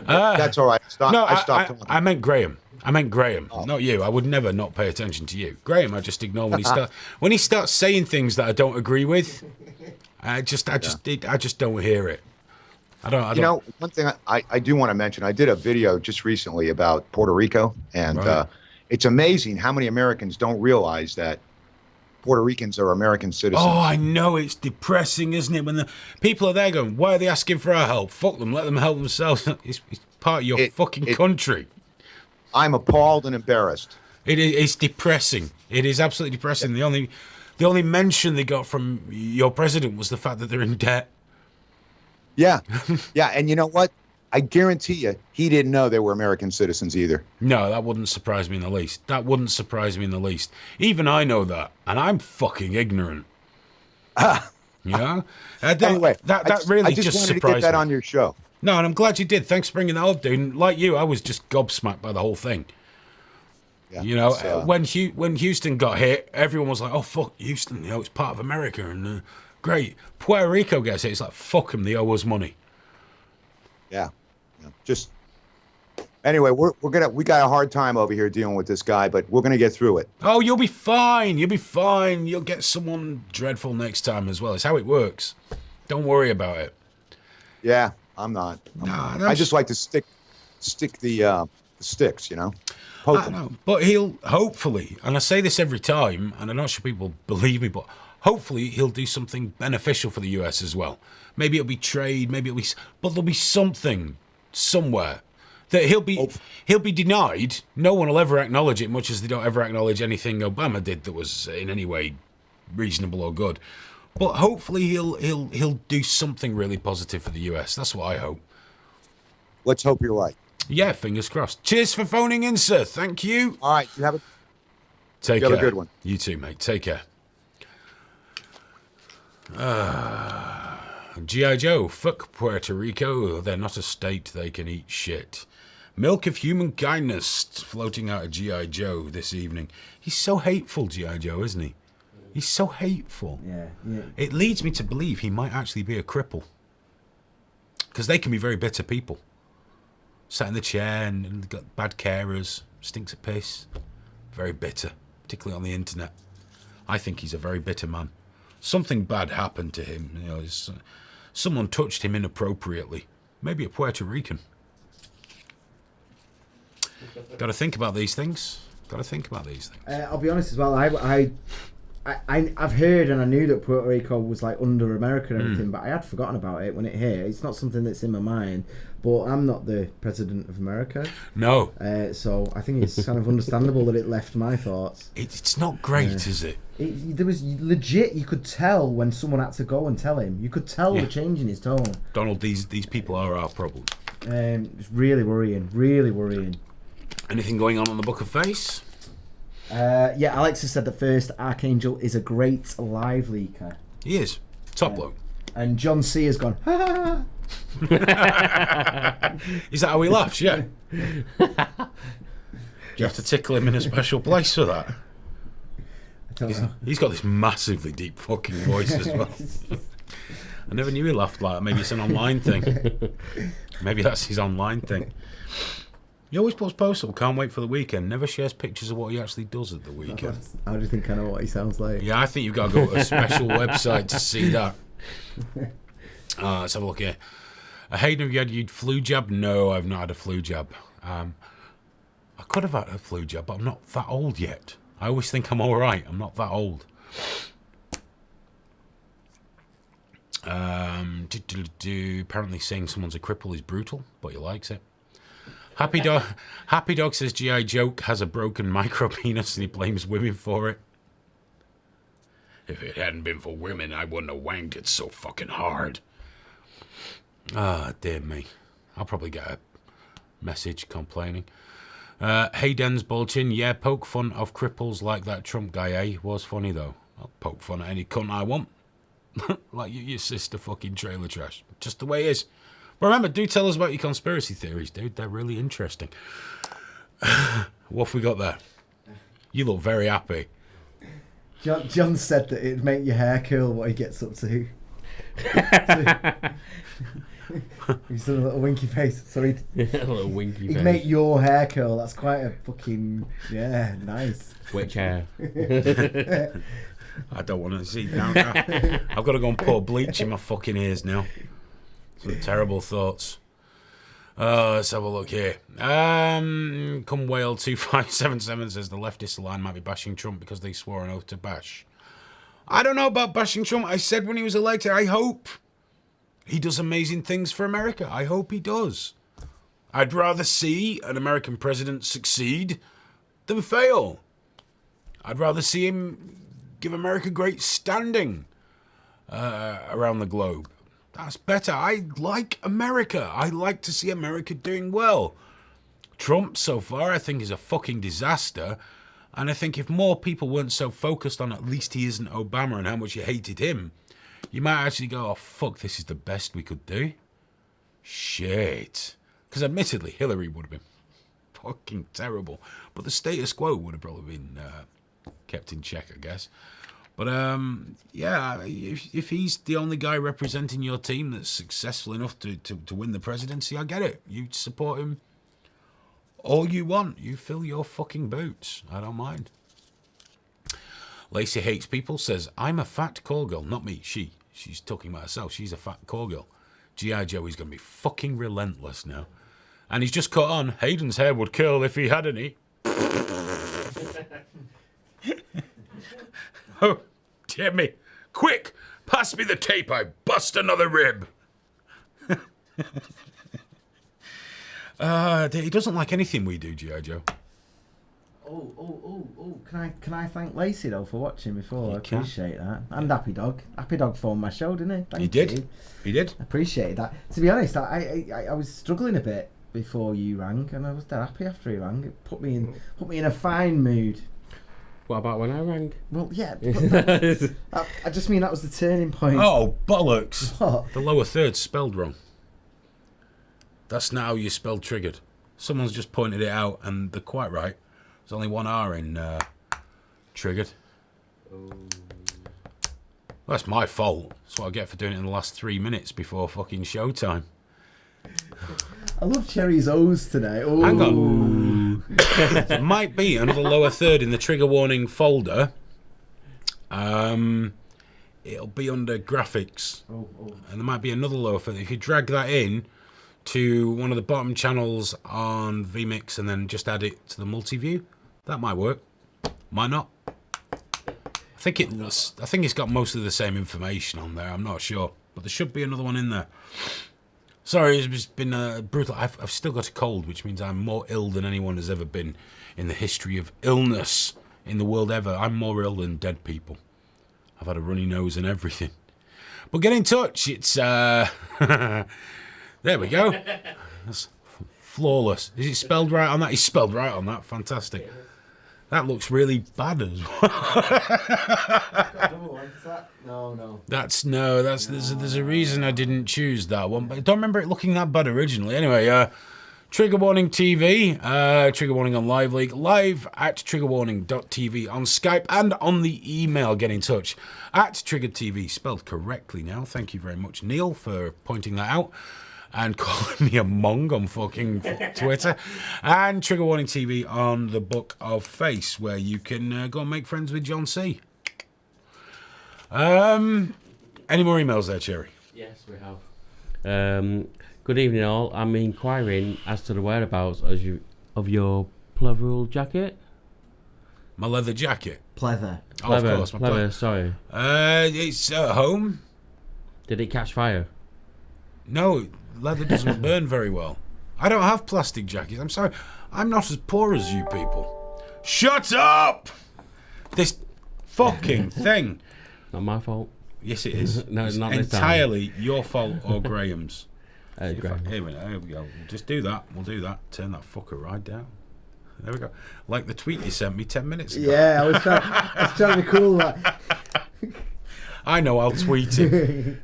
That's all right. I stopped talking. I meant Graham. Not you. I would never not pay attention to you. Graham, I just ignore when he starts saying things that I don't agree with. I just don't hear it. I don't. One thing I do want to mention, I did a video just recently about Puerto Rico, and it's amazing how many Americans don't realize that Puerto Ricans are American citizens. Oh, I know. It's depressing, isn't it? When the people are there going, why are they asking for our help? Fuck them. Let them help themselves. It's part of your fucking country. I'm appalled and embarrassed. It's depressing. It is absolutely depressing. The only mention they got from your president was the fact that they're in debt. Yeah. Yeah, and you know what? I guarantee you, he didn't know they were American citizens either. No, that wouldn't surprise me in the least. Even I know that, and I'm fucking ignorant. Anyway, that really just wanted surprised me. to get that on your show. No, and I'm glad you did. Thanks for bringing that up, dude. And like you, I was just gobsmacked by the whole thing. Yeah, when Houston got hit, everyone was like, "Oh fuck, Houston! It's part of America." And great, Puerto Rico gets hit. It's like, fuck them. They owe us money. Yeah. Just anyway, we got a hard time over here dealing with this guy, but we're gonna get through it. Oh, you'll be fine. You'll get someone dreadful next time as well. It's how it works. Don't worry about it. Yeah, I'm not. I just like to stick the sticks, I know, but he'll hopefully, and I say this every time, and I'm not sure people believe me, but hopefully he'll do something beneficial for the US as well. Maybe it'll be trade, but there'll be something somewhere that he'll be denied. No one will ever acknowledge it, much as they don't ever acknowledge anything Obama did that was in any way reasonable or good. But hopefully he'll do something really positive for the US. That's what I hope. Let's hope you're right. Yeah, fingers crossed. Cheers for phoning in, sir. Thank you. All right, you have a good one. You too, mate. Take care. G.I. Joe, fuck Puerto Rico. They're not a state, they can eat shit. Milk of human kindness floating out of G.I. Joe this evening. He's so hateful, G.I. Joe, isn't he? He's so hateful. Yeah. It leads me to believe he might actually be a cripple. Because they can be very bitter people. Sat in the chair and got bad carers. Stinks of piss. Very bitter, particularly on the internet. I think he's a very bitter man. Something bad happened to him. You know, someone touched him inappropriately. Maybe a Puerto Rican. Got to think about these things. I'll be honest as well. I've heard and I knew that Puerto Rico was like under America and everything, but I had forgotten about it when it hit. It's not something that's in my mind. But I'm not the president of America. No. So I think it's kind of understandable that it left my thoughts. It's not great, is it? There was legit. You could tell when someone had to go and tell him. You could tell the change in his tone. Donald, these people are our problem. It's really worrying. Really worrying. Anything going on the Book of Face? Yeah, Alex has said that First Archangel is a great live leaker. He is. Top bloke. And John C has gone, ha ha. Is that how he laughs? Yeah. You have to tickle him in a special place for that. I don't know. He's got this massively deep fucking voice as well. I never knew he laughed like that. Maybe it's an online thing. Maybe that's his online thing. He always puts posts up, can't wait for the weekend, never shares pictures of what he actually does at the weekend. How do you think I know what he sounds like? Yeah, I think you've got to go to a special website to see that. Let's have a look here. Hayden, have you had your flu jab? No, I've not had a flu jab. I could have had a flu jab, but I'm not that old yet. I always think I'm all right. I'm not that old. Apparently saying someone's a cripple is brutal, but he likes it. Happy Dog says G.I. Joe has a broken micro penis and he blames women for it. If it hadn't been for women, I wouldn't have wanked it so fucking hard. Ah, dear me. I'll probably get a message complaining. Hayden's Bulchin, yeah, poke fun of cripples like that Trump guy, eh? Was funny though. I'll poke fun at any cunt I want. Like your sister fucking trailer trash. Just the way it is. But remember, do tell us about your conspiracy theories, dude. They're really interesting. What have we got there? You look very happy. John said that it'd make your hair curl what he gets up to. He's done a little winky face. Sorry. A little winky face. He'd make your hair curl. That's quite a fucking... Yeah, nice. Which hair? I don't want to see now. I've got to go and pour bleach in my fucking ears now. Some terrible thoughts. Let's have a look here. Come Whale 2577 says the leftist line might be bashing Trump because they swore an oath to bash. I don't know about bashing Trump. I said when he was elected, I hope he does amazing things for America. I hope he does. I'd rather see an American president succeed than fail. I'd rather see him give America great standing around the globe. That's better. I like America. I like to see America doing well. Trump, so far, I think is a fucking disaster. And I think if more people weren't so focused on at least he isn't Obama and how much you hated him, you might actually go, oh, fuck, this is the best we could do. Shit. Because admittedly, Hillary would have been fucking terrible. But the status quo would have probably been kept in check, I guess. But, yeah, if he's the only guy representing your team that's successful enough to win the presidency, I get it. You support him all you want. You fill your fucking boots. I don't mind. Lacey Hates People says, I'm a fat call girl. Not me, she. She's talking about herself. She's a fat call girl. G.I. Joe is going to be fucking relentless now. And he's just caught on. Hayden's hair would curl if he had any. Oh, dear me. Quick, pass me the tape. I bust another rib. He doesn't like anything we do, G.I. Joe. Oh! Can I thank Lacey though for watching before? I appreciate that. And Happy Dog. Happy Dog phoned my show, didn't he? Thank you. He did. I appreciate that. To be honest, I was struggling a bit before you rang, and I was dead happy after he rang. It put me in a fine mood. What about when I rang? Well, yeah. I just mean that was the turning point. Oh, bollocks. What? The lower third's spelled wrong. That's not how you spell triggered. Someone's just pointed it out, and they're quite right. There's only one R in triggered. Well, that's my fault. That's what I get for doing it in the last 3 minutes before fucking showtime. I love Cherry's O's today. Ooh. Hang on. There might be another lower third in the trigger warning folder. It'll be under graphics. And there might be another lower third. If you drag that in to one of the bottom channels on vMix and then just add it to the multi-view, that might work. Might not. I think it's got most of the same information on there. I'm not sure. But there should be another one in there. Sorry, it's been brutal. I've still got a cold, which means I'm more ill than anyone has ever been in the history of illness in the world ever. I'm more ill than dead people. I've had a runny nose and everything. But get in touch. It's there we go. That's flawless. Is it spelled right on that? It's spelled right on that. Fantastic. That looks really bad as well. There's a reason I didn't choose that one, but I don't remember it looking that bad originally. Anyway, Trigger Warning TV, Trigger Warning on Live League, live at triggerwarning.tv on Skype and on the email. Get in touch at Trigger TV, spelled correctly now. Thank you very much, Neil, for pointing that out and calling me a mong on fucking Twitter. And Trigger Warning TV on the Book of Face, where you can go and make friends with John C. Any more emails there, Cherry? Yes, we have. Good evening, all. I'm inquiring as to the whereabouts of your pleather jacket. My leather jacket? Pleather. Oh, of course. Pleather, sorry. It's at home. Did it catch fire? No, leather doesn't burn very well. I don't have plastic jackets. I'm sorry. I'm not as poor as you people. Shut up! This fucking thing. Not my fault. Yes, it is. No, it's not entirely your fault or Graham's. Graham. Here we go. We'll just do that. We'll do that. Turn that fucker right down. There we go. Like the tweet you sent me 10 minutes ago. Yeah, I was trying to be cool. I know, I'll tweet it.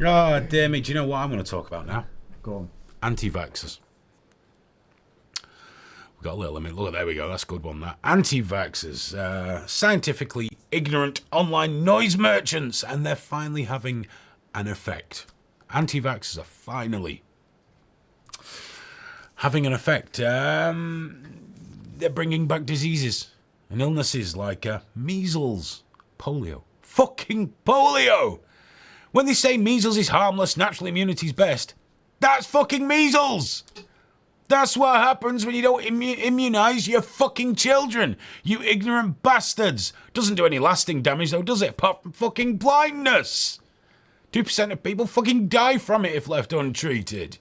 Oh, dear me. Do you know what I'm going to talk about now? Go on. Anti-vaxxers. We've got a little limit. Look, there we go. That's a good one, that. Anti-vaxxers. Scientifically ignorant online noise merchants. And they're finally having an effect. Anti-vaxxers are finally having an effect. They're bringing back diseases and illnesses like measles, polio. Fucking polio! When they say measles is harmless, natural immunity's best, that's fucking measles! That's what happens when you don't immunise your fucking children, you ignorant bastards. Doesn't do any lasting damage though, does it? Apart from fucking blindness. 2% of people fucking die from it if left untreated.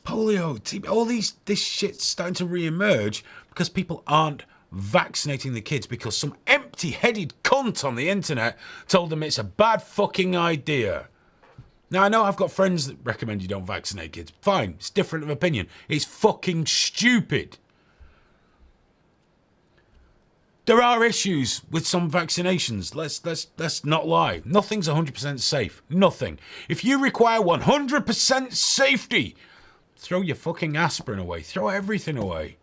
Polio, all this shit's starting to re-emerge because people aren't vaccinating the kids because some empty-headed cunt on the internet told them it's a bad fucking idea. Now, I know I've got friends that recommend you don't vaccinate kids. Fine, it's different of opinion. It's fucking stupid. There are issues with some vaccinations. Let's not lie. Nothing's 100% safe. Nothing. If you require 100% safety, throw your fucking aspirin away. Throw everything away.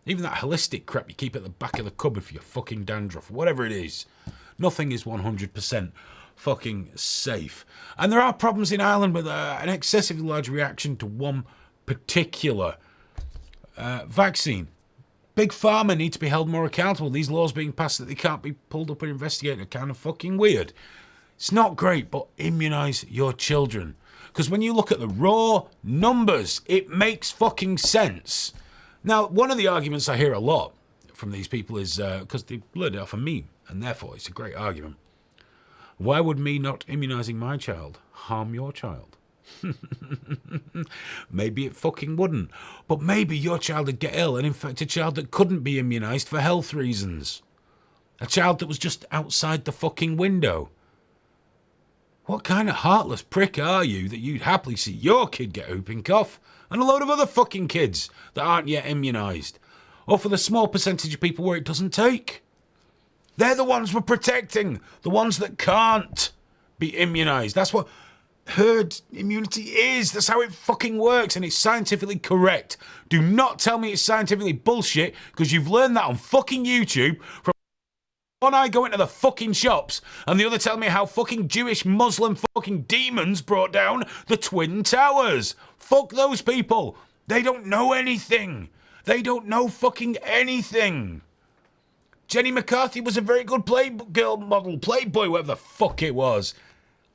Even that holistic crap you keep at the back of the cupboard for your fucking dandruff, whatever it is. Nothing is 100% fucking safe. And there are problems in Ireland with an excessively large reaction to one particular vaccine. Big Pharma need to be held more accountable. These laws being passed that they can't be pulled up and investigated are kind of fucking weird. It's not great, but immunise your children. Because when you look at the raw numbers, it makes fucking sense. Now, one of the arguments I hear a lot from these people is because they blurred it off a meme, and therefore it's a great argument. Why would me not immunising my child harm your child? Maybe it fucking wouldn't. But maybe your child would get ill and infect a child that couldn't be immunised for health reasons. A child that was just outside the fucking window. What kind of heartless prick are you that you'd happily see your kid get whooping cough and a load of other fucking kids that aren't yet immunised? Or for the small percentage of people where it doesn't take? They're the ones we're protecting. The ones that can't be immunised. That's what herd immunity is. That's how it fucking works, and it's scientifically correct. Do not tell me it's scientifically bullshit, because you've learned that on fucking YouTube from one eye going to the fucking shops and the other telling me how fucking Jewish Muslim fucking demons brought down the Twin Towers. Fuck those people. They don't know anything. They don't know fucking anything. Jenny McCarthy was a very good Playgirl model, Playboy, whatever the fuck it was.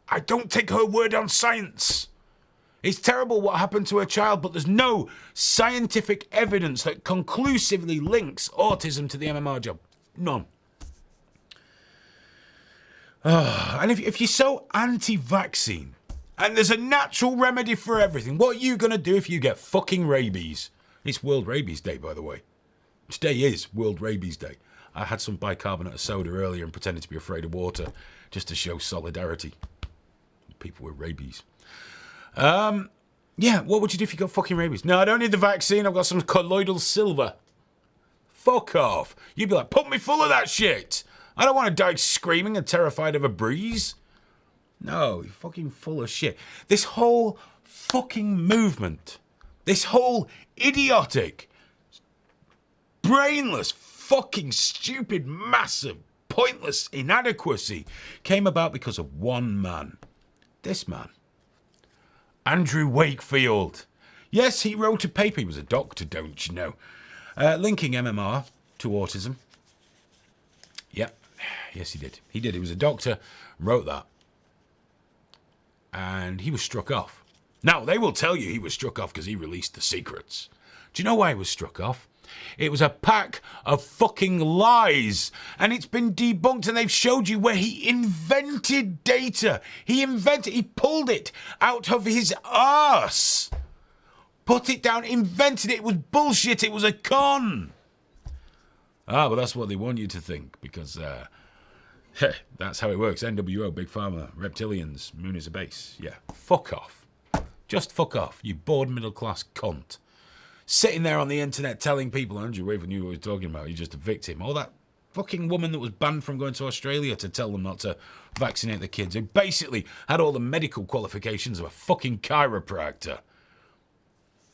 I don't take her word on science. It's terrible what happened to her child, but there's no scientific evidence that conclusively links autism to the MMR job. None. And if you're so anti-vaccine, and there's a natural remedy for everything, what are you going to do if you get fucking rabies? It's World Rabies Day, by the way. Today is World Rabies Day. I had some bicarbonate of soda earlier and pretended to be afraid of water just to show solidarity. People with rabies. Yeah, what would you do if you got fucking rabies? No, I don't need the vaccine. I've got some colloidal silver. Fuck off. You'd be like, put me full of that shit. I don't want to die screaming and terrified of a breeze. No, you're fucking full of shit. This whole fucking movement, this whole idiotic, brainless, fucking stupid, massive, pointless inadequacy came about because of one man. This man. Andrew Wakefield. Yes, he wrote a paper. He was a doctor, don't you know? Linking MMR to autism. Yep. Yes, he did. He did. He was a doctor, wrote that. And he was struck off. Now, they will tell you he was struck off because he released the secrets. Do you know why he was struck off? It was a pack of fucking lies. And it's been debunked and they've showed you where he invented data. He pulled it out of his arse. Put it down, invented it. It was bullshit. It was a con. Ah, but that's what they want you to think because that's how it works. NWO, Big Pharma, reptilians, moon is a base. Yeah, fuck off. Just fuck off, you bored middle-class cunt. Sitting there on the internet telling people, Andrew Wakefield knew what he was talking about, you're just a victim. Or that fucking woman that was banned from going to Australia to tell them not to vaccinate the kids, who basically had all the medical qualifications of a fucking chiropractor.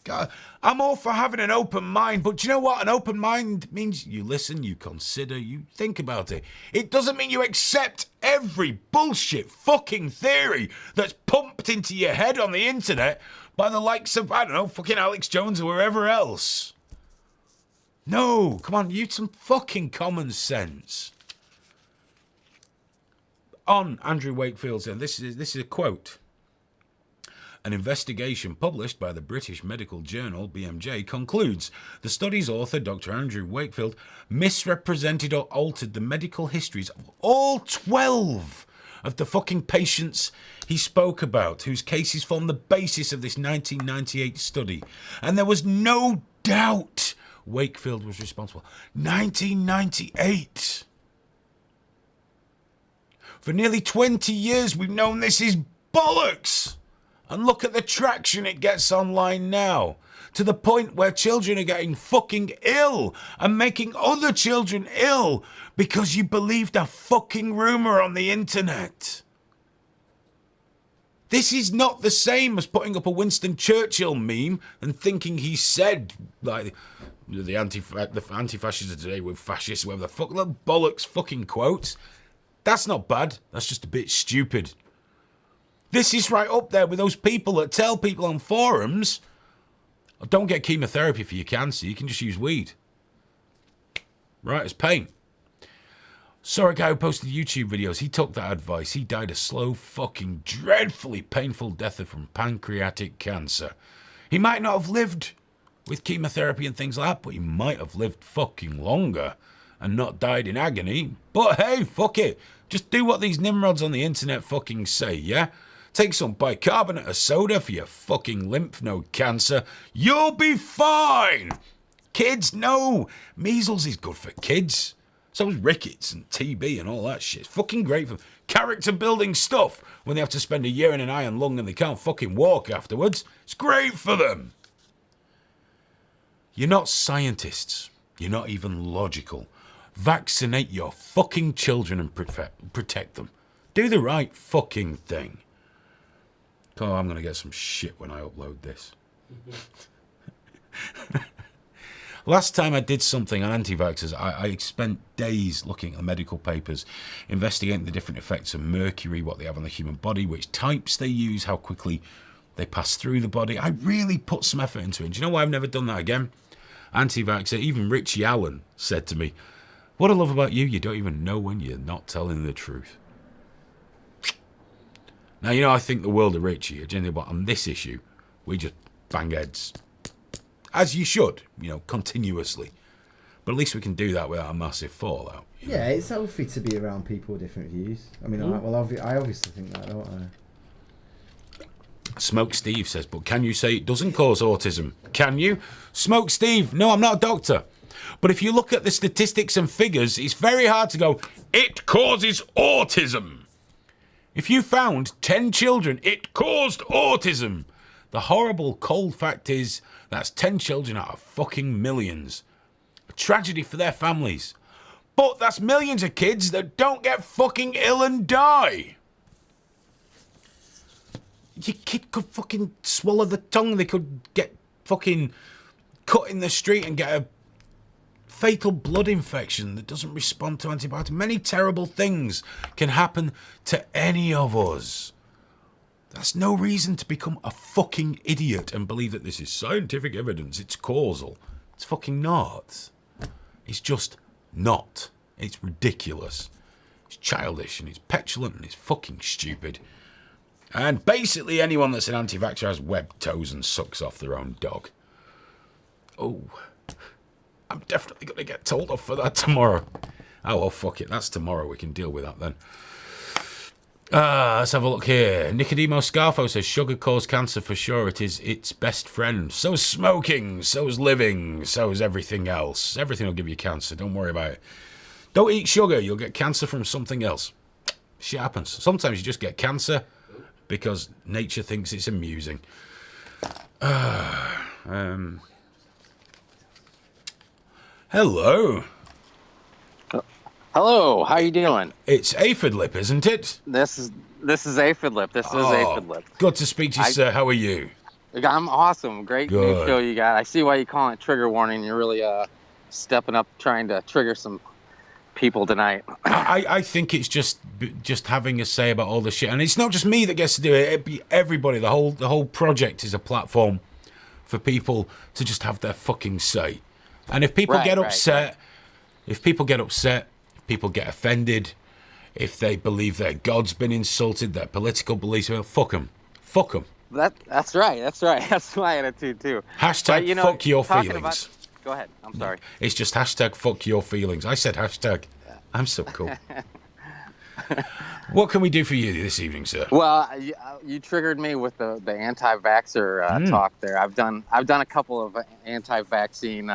God, I'm all for having an open mind, but do you know what? An open mind means you listen, you consider, you think about it. It doesn't mean you accept every bullshit fucking theory that's pumped into your head on the internet by the likes of, I don't know, fucking Alex Jones or wherever else. No, come on, use some fucking common sense. On Andrew Wakefield's end, this is a quote. An investigation published by the British medical journal BMJ concludes the study's author, Dr. Andrew Wakefield, misrepresented or altered the medical histories of all 12 of the fucking patients he spoke about, whose cases formed the basis of this 1998 study. And there was no doubt Wakefield was responsible. 1998. For nearly 20 years we've known this is bollocks. And look at the traction it gets online now. To the point where children are getting fucking ill and making other children ill because you believed a fucking rumour on the internet. This is not the same as putting up a Winston Churchill meme and thinking he said, like, the anti-fascists of today were fascists, whatever the fuck, that bollocks fucking quotes. That's not bad. That's just a bit stupid. This is right up there with those people that tell people on forums, don't get chemotherapy for your cancer, you can just use weed. Right as pain. Saw a guy who posted YouTube videos, he took that advice, he died a slow, fucking, dreadfully painful death from pancreatic cancer. He might not have lived with chemotherapy and things like that, but he might have lived fucking longer and not died in agony. But hey, fuck it. Just do what these nimrods on the internet fucking say, yeah? Take some bicarbonate of soda for your fucking lymph node cancer. You'll be fine. Kids, no. Measles is good for kids. So is rickets and TB and all that shit. It's fucking great for character building stuff when they have to spend a year in an iron lung and they can't fucking walk afterwards. It's great for them. You're not scientists. You're not even logical. Vaccinate your fucking children and protect them. Do the right fucking thing. Oh, I'm going to get some shit when I upload this. Last time I did something on anti-vaxxers, I spent days looking at the medical papers, investigating the different effects of mercury, what they have on the human body, which types they use, how quickly they pass through the body. I really put some effort into it. And do you know why I've never done that again? Anti-vaxxer, even Richie Allen said to me, what I love about you, you don't even know when you're not telling the truth. Now, you know, I think the world of Richie, generally, but on this issue, we just bang heads. As you should, you know, continuously. But at least we can do that without a massive fallout. Yeah, it's healthy to be around people with different views. I mean, I obviously think that, don't I? Smoke Steve says, but can you say it doesn't cause autism? Can you? Smoke Steve, no, I'm not a doctor. But if you look at the statistics and figures, it's very hard to go, it causes autism. If you found 10 children, it caused autism. The horrible cold fact is, that's 10 children out of fucking millions. A tragedy for their families. But that's millions of kids that don't get fucking ill and die. Your kid could fucking swallow the tongue. They could get fucking cut in the street and get a fatal blood infection that doesn't respond to antibiotics. Many terrible things can happen to any of us. That's no reason to become a fucking idiot and believe that this is scientific evidence. It's causal. It's fucking not. It's just not. It's ridiculous. It's childish and it's petulant and it's fucking stupid. And basically anyone that's an anti-vaxxer has webbed toes and sucks off their own dog. Oh, I'm definitely going to get told off for that tomorrow. Oh, well, fuck it. That's tomorrow. We can deal with that then. Let's have a look here. Nicodemo Scarfo says, sugar causes cancer for sure. It is its best friend. So is smoking. So is living. So is everything else. Everything will give you cancer. Don't worry about it. Don't eat sugar. You'll get cancer from something else. Shit happens. Sometimes you just get cancer because nature thinks it's amusing. Hello. Hello, how you doing? It's Aphid Lip, isn't it? This is Aphid Lip. This is Aphid Lip. Good to speak to you, sir. How are you? I'm awesome. Great new show you got. I see why you call it trigger warning. You're really stepping up, trying to trigger some people tonight. I think it's just having a say about all this shit, and it's not just me that gets to do it. It'd be everybody. The whole project is a platform for people to just have their fucking say. And if people get upset, if people get get offended, if they believe their God's been insulted, their political beliefs, well, fuck them. Fuck them. That's right. That's my attitude, too. Hashtag fuck your feelings. Go ahead. I'm sorry. It's just hashtag fuck your feelings. I said hashtag. I'm so cool. What can we do for you this evening, sir? Well, you triggered me with the anti-vaxxer talk there. I've done a couple of anti-vaccine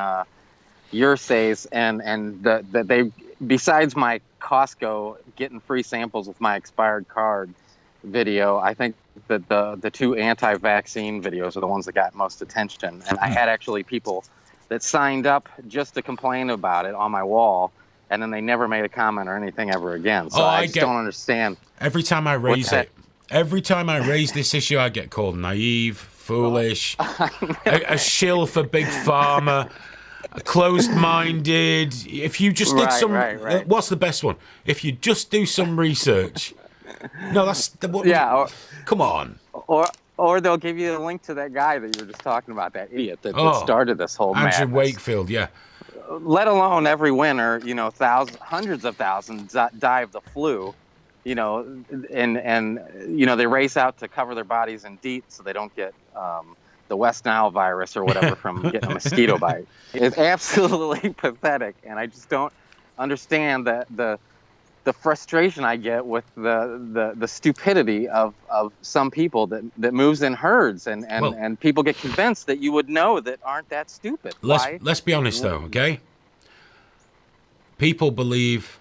Ursays, and they, besides my Costco getting free samples with my expired card video, I think that the two anti-vaccine videos are the ones that got most attention. And I had actually people that signed up just to complain about it on my wall, and then they never made a comment or anything ever again. So I just don't understand. Every time I raise this issue, I get called naive, foolish, a shill for big pharma. Closed-minded. If you just did some, what's the best one? If you just do some research. No, that's come on. Or they'll give you a link to that guy that you were just talking about, that idiot that started this whole madness. Andrew Wakefield, yeah. Let alone every winter, hundreds of thousands die of the flu, and they race out to cover their bodies in DEET so they don't get the West Nile virus or whatever from getting a mosquito bite. It's absolutely pathetic, and I just don't understand the frustration I get with the stupidity of some people that moves in herds, and people get convinced that you would know that aren't that stupid. Let's be honest though, okay? People believe,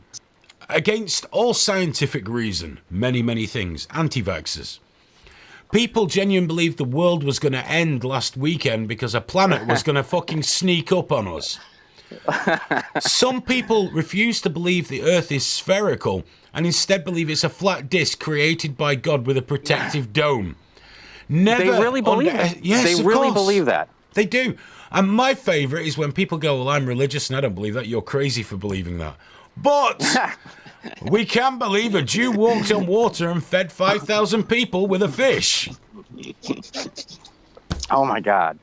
against all scientific reason, many things, anti-vaxxers. People genuinely believed the world was going to end last weekend because a planet was going to fucking sneak up on us. Some people refuse to believe the Earth is spherical and instead believe it's a flat disc created by God with a protective dome. They really believe it. Yes, they really believe that. They do. And my favourite is when people go, well, I'm religious and I don't believe that. You're crazy for believing that. But we can believe a Jew walked on water and fed 5,000 people with a fish. Oh, my God.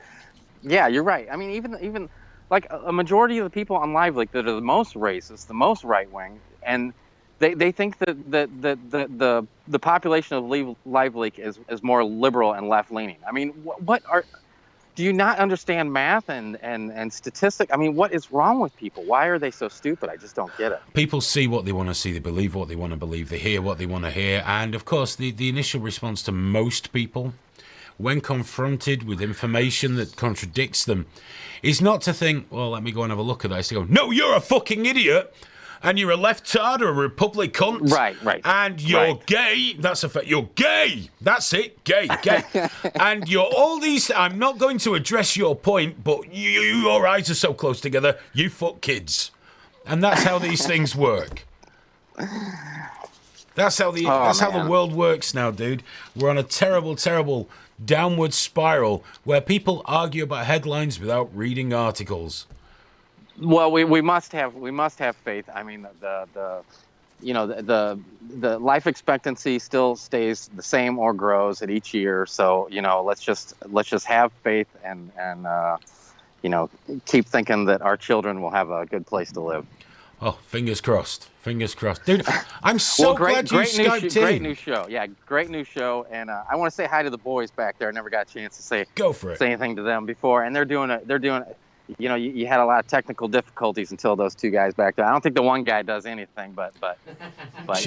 Yeah, you're right. I mean, even like a majority of the people on Live Leak that are the most racist, the most right-wing, and they think that the population of Live Leak is more liberal and left-leaning. I mean, do you not understand math and statistics? I mean, what is wrong with people? Why are they so stupid? I just don't get it. People see what they want to see. They believe what they want to believe. They hear what they want to hear. And, of course, the initial response to most people when confronted with information that contradicts them is not to think, well, let me go and have a look at that. It's to go, no, you're a fucking idiot. And you're a leftard or a Republic cunt. Right. And you're gay. That's a fact. You're gay. That's it. Gay. And you're all these... I'm not going to address your point, but your eyes are so close together. You fuck kids. And that's how these things work. That's how the world works now, dude. We're on a terrible, terrible downward spiral where people argue about headlines without reading articles. Well, we must have faith. I mean, the life expectancy still stays the same or grows at each year. So let's just have faith and keep thinking that our children will have a good place to live. Oh, fingers crossed, dude. I'm so glad you Skyped in. Great new show, yeah, great new show. And I want to say hi to the boys back there. I never got a chance to say anything to them before, and they're doing it. You had a lot of technical difficulties until those two guys back there. I don't think the one guy does anything, but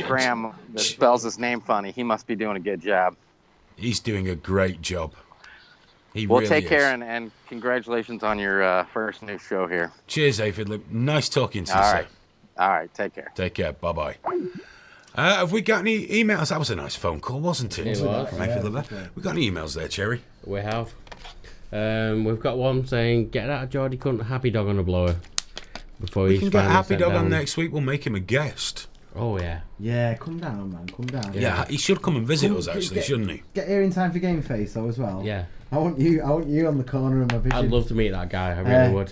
Graham, that spells his name funny, he must be doing a good job. He's doing a great job. Well, take care and congratulations on your first new show here. Cheers, Aphid. Nice talking to you. All right, take care. Take care. Bye-bye. Have we got any emails? That was a nice phone call, wasn't it? It was. From Aphid. We got any emails there, Cherry? We have. We've got one saying, get that Geordie cunt Happy Dog on a blower. Before we can get Happy Dog on next week. We'll make him a guest. Oh, yeah. Yeah, come down, man. Come down. Yeah, he should come and visit us, actually, shouldn't he? Get here in time for Game Face, though, as well. Yeah. I want you on the corner of my vision. I'd love to meet that guy. I really would.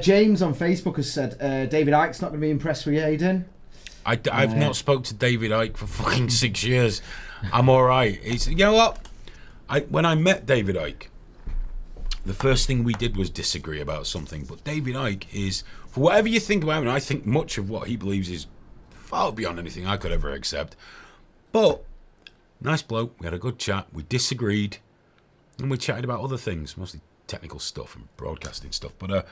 James on Facebook has said, David Icke's not going to be impressed with you, Aidan. I've not spoke to David Icke for fucking 6 years. I'm all right. You know what? When I met David Icke, the first thing we did was disagree about something. But David Icke is, for whatever you think about him, and I think much of what he believes is far beyond anything I could ever accept. But, nice bloke. We had a good chat. We disagreed. And we chatted about other things, mostly technical stuff and broadcasting stuff. But,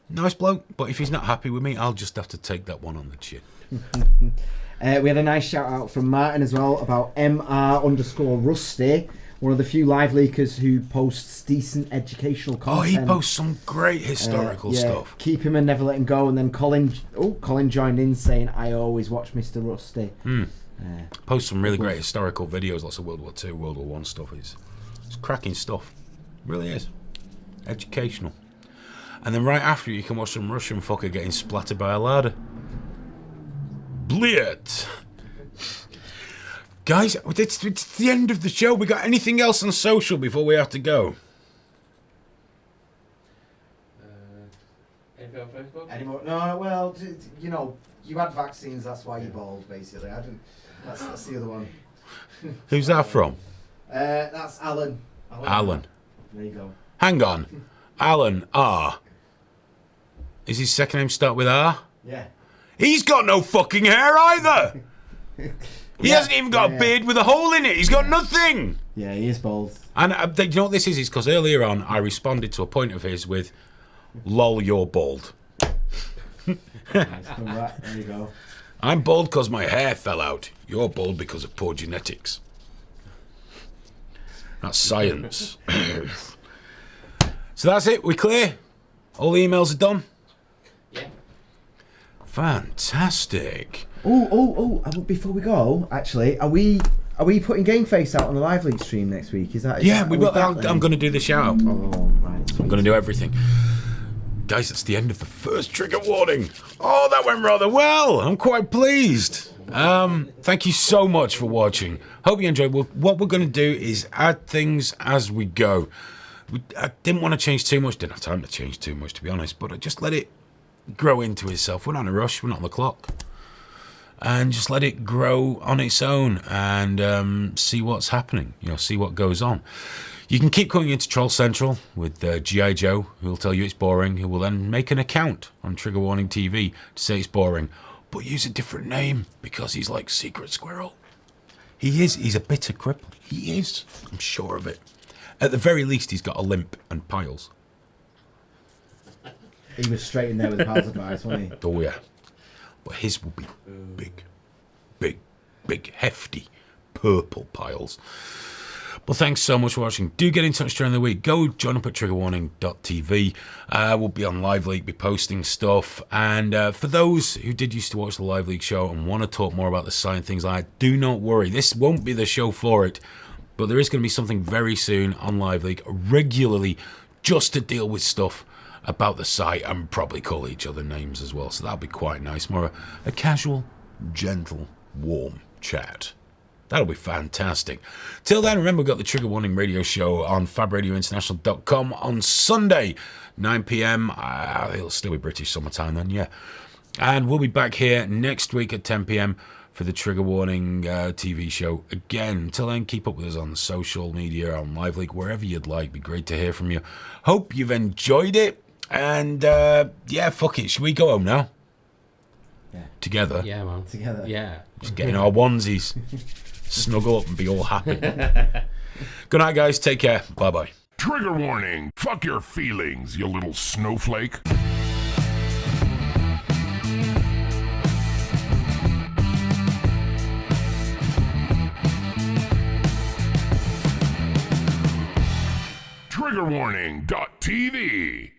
nice bloke. But if he's not happy with me, I'll just have to take that one on the chin. We had a nice shout out from Martin as well about MR_Rusty. One of the few live leakers who posts decent educational content. Oh, he posts some great historical stuff. Keep him and never let him go. And then Colin joined in saying, I always watch Mr. Rusty. Posts some really great historical videos, lots of World War II, World War I stuff. It's cracking stuff. It really is. Educational. And then right after you can watch some Russian fucker getting splattered by a ladder. Bliet. Guys, it's the end of the show. We got anything else on social before we have to go? Anything on Facebook? Anymore? No, well, you had vaccines, that's why you're bald, basically. I didn't. That's the other one. Who's that from? That's Alan. Alan. There you go. Hang on. Alan R. Is his second name start with R? Yeah. He's got no fucking hair either! He hasn't even got a beard with a hole in it. He's got nothing. Yeah, he is bald. And do you know what this is? It's because earlier on I responded to a point of his with, lol, you're bald. There you go. I'm bald because my hair fell out. You're bald because of poor genetics. That's science. So that's it. We're clear. All the emails are done. Yeah. Fantastic. Oh! Before we go, actually, are we putting Game Face out on the live league stream next week? Is that? Yeah, we will. I'm going to do the shout out. Oh, right. I'm going to do everything. Guys, that's the end of the first trigger warning. Oh, that went rather well. I'm quite pleased. Thank you so much for watching. Hope you enjoyed. What we're going to do is add things as we go. I didn't want to change too much. Didn't have time to change too much, to be honest. But I just let it grow into itself. We're not in a rush. We're not on the clock. And just let it grow on its own and see what's happening. See what goes on. You can keep coming into Troll Central with G.I. Joe, who will tell you it's boring, who will then make an account on Trigger Warning TV to say it's boring, but use a different name because he's like Secret Squirrel. He is. He's a bitter cripple. He is. I'm sure of it. At the very least, he's got a limp and piles. He was straight in there with Piles advice, wasn't he? Oh, yeah. But his will be big, hefty, purple piles. Well, thanks so much for watching. Do get in touch during the week. Go join up at triggerwarning.tv. We'll be on Live League, be posting stuff. And for those who did used to watch the Live League show and want to talk more about the site and things like that, do not worry. This won't be the show for it. But there is going to be something very soon on Live League, regularly, just to deal with stuff about the site and probably call each other names as well. So that'll be quite nice. More a casual, gentle, warm chat. That'll be fantastic. Till then, remember, we've got the Trigger Warning radio show on fabradiointernational.com on Sunday, 9 p.m. It'll still be British summertime then, yeah. And we'll be back here next week at 10 p.m. for the Trigger Warning TV show again. Until then, keep up with us on social media, on Live League, wherever you'd like. Be great to hear from you. Hope you've enjoyed it. And, yeah, fuck it. Should we go home now? Yeah. Together? Yeah, man. Together. Yeah. Just get in our onesies. Snuggle up and be all happy. Good night, guys. Take care. Bye-bye. Trigger warning. Fuck your feelings, you little snowflake. Triggerwarning.tv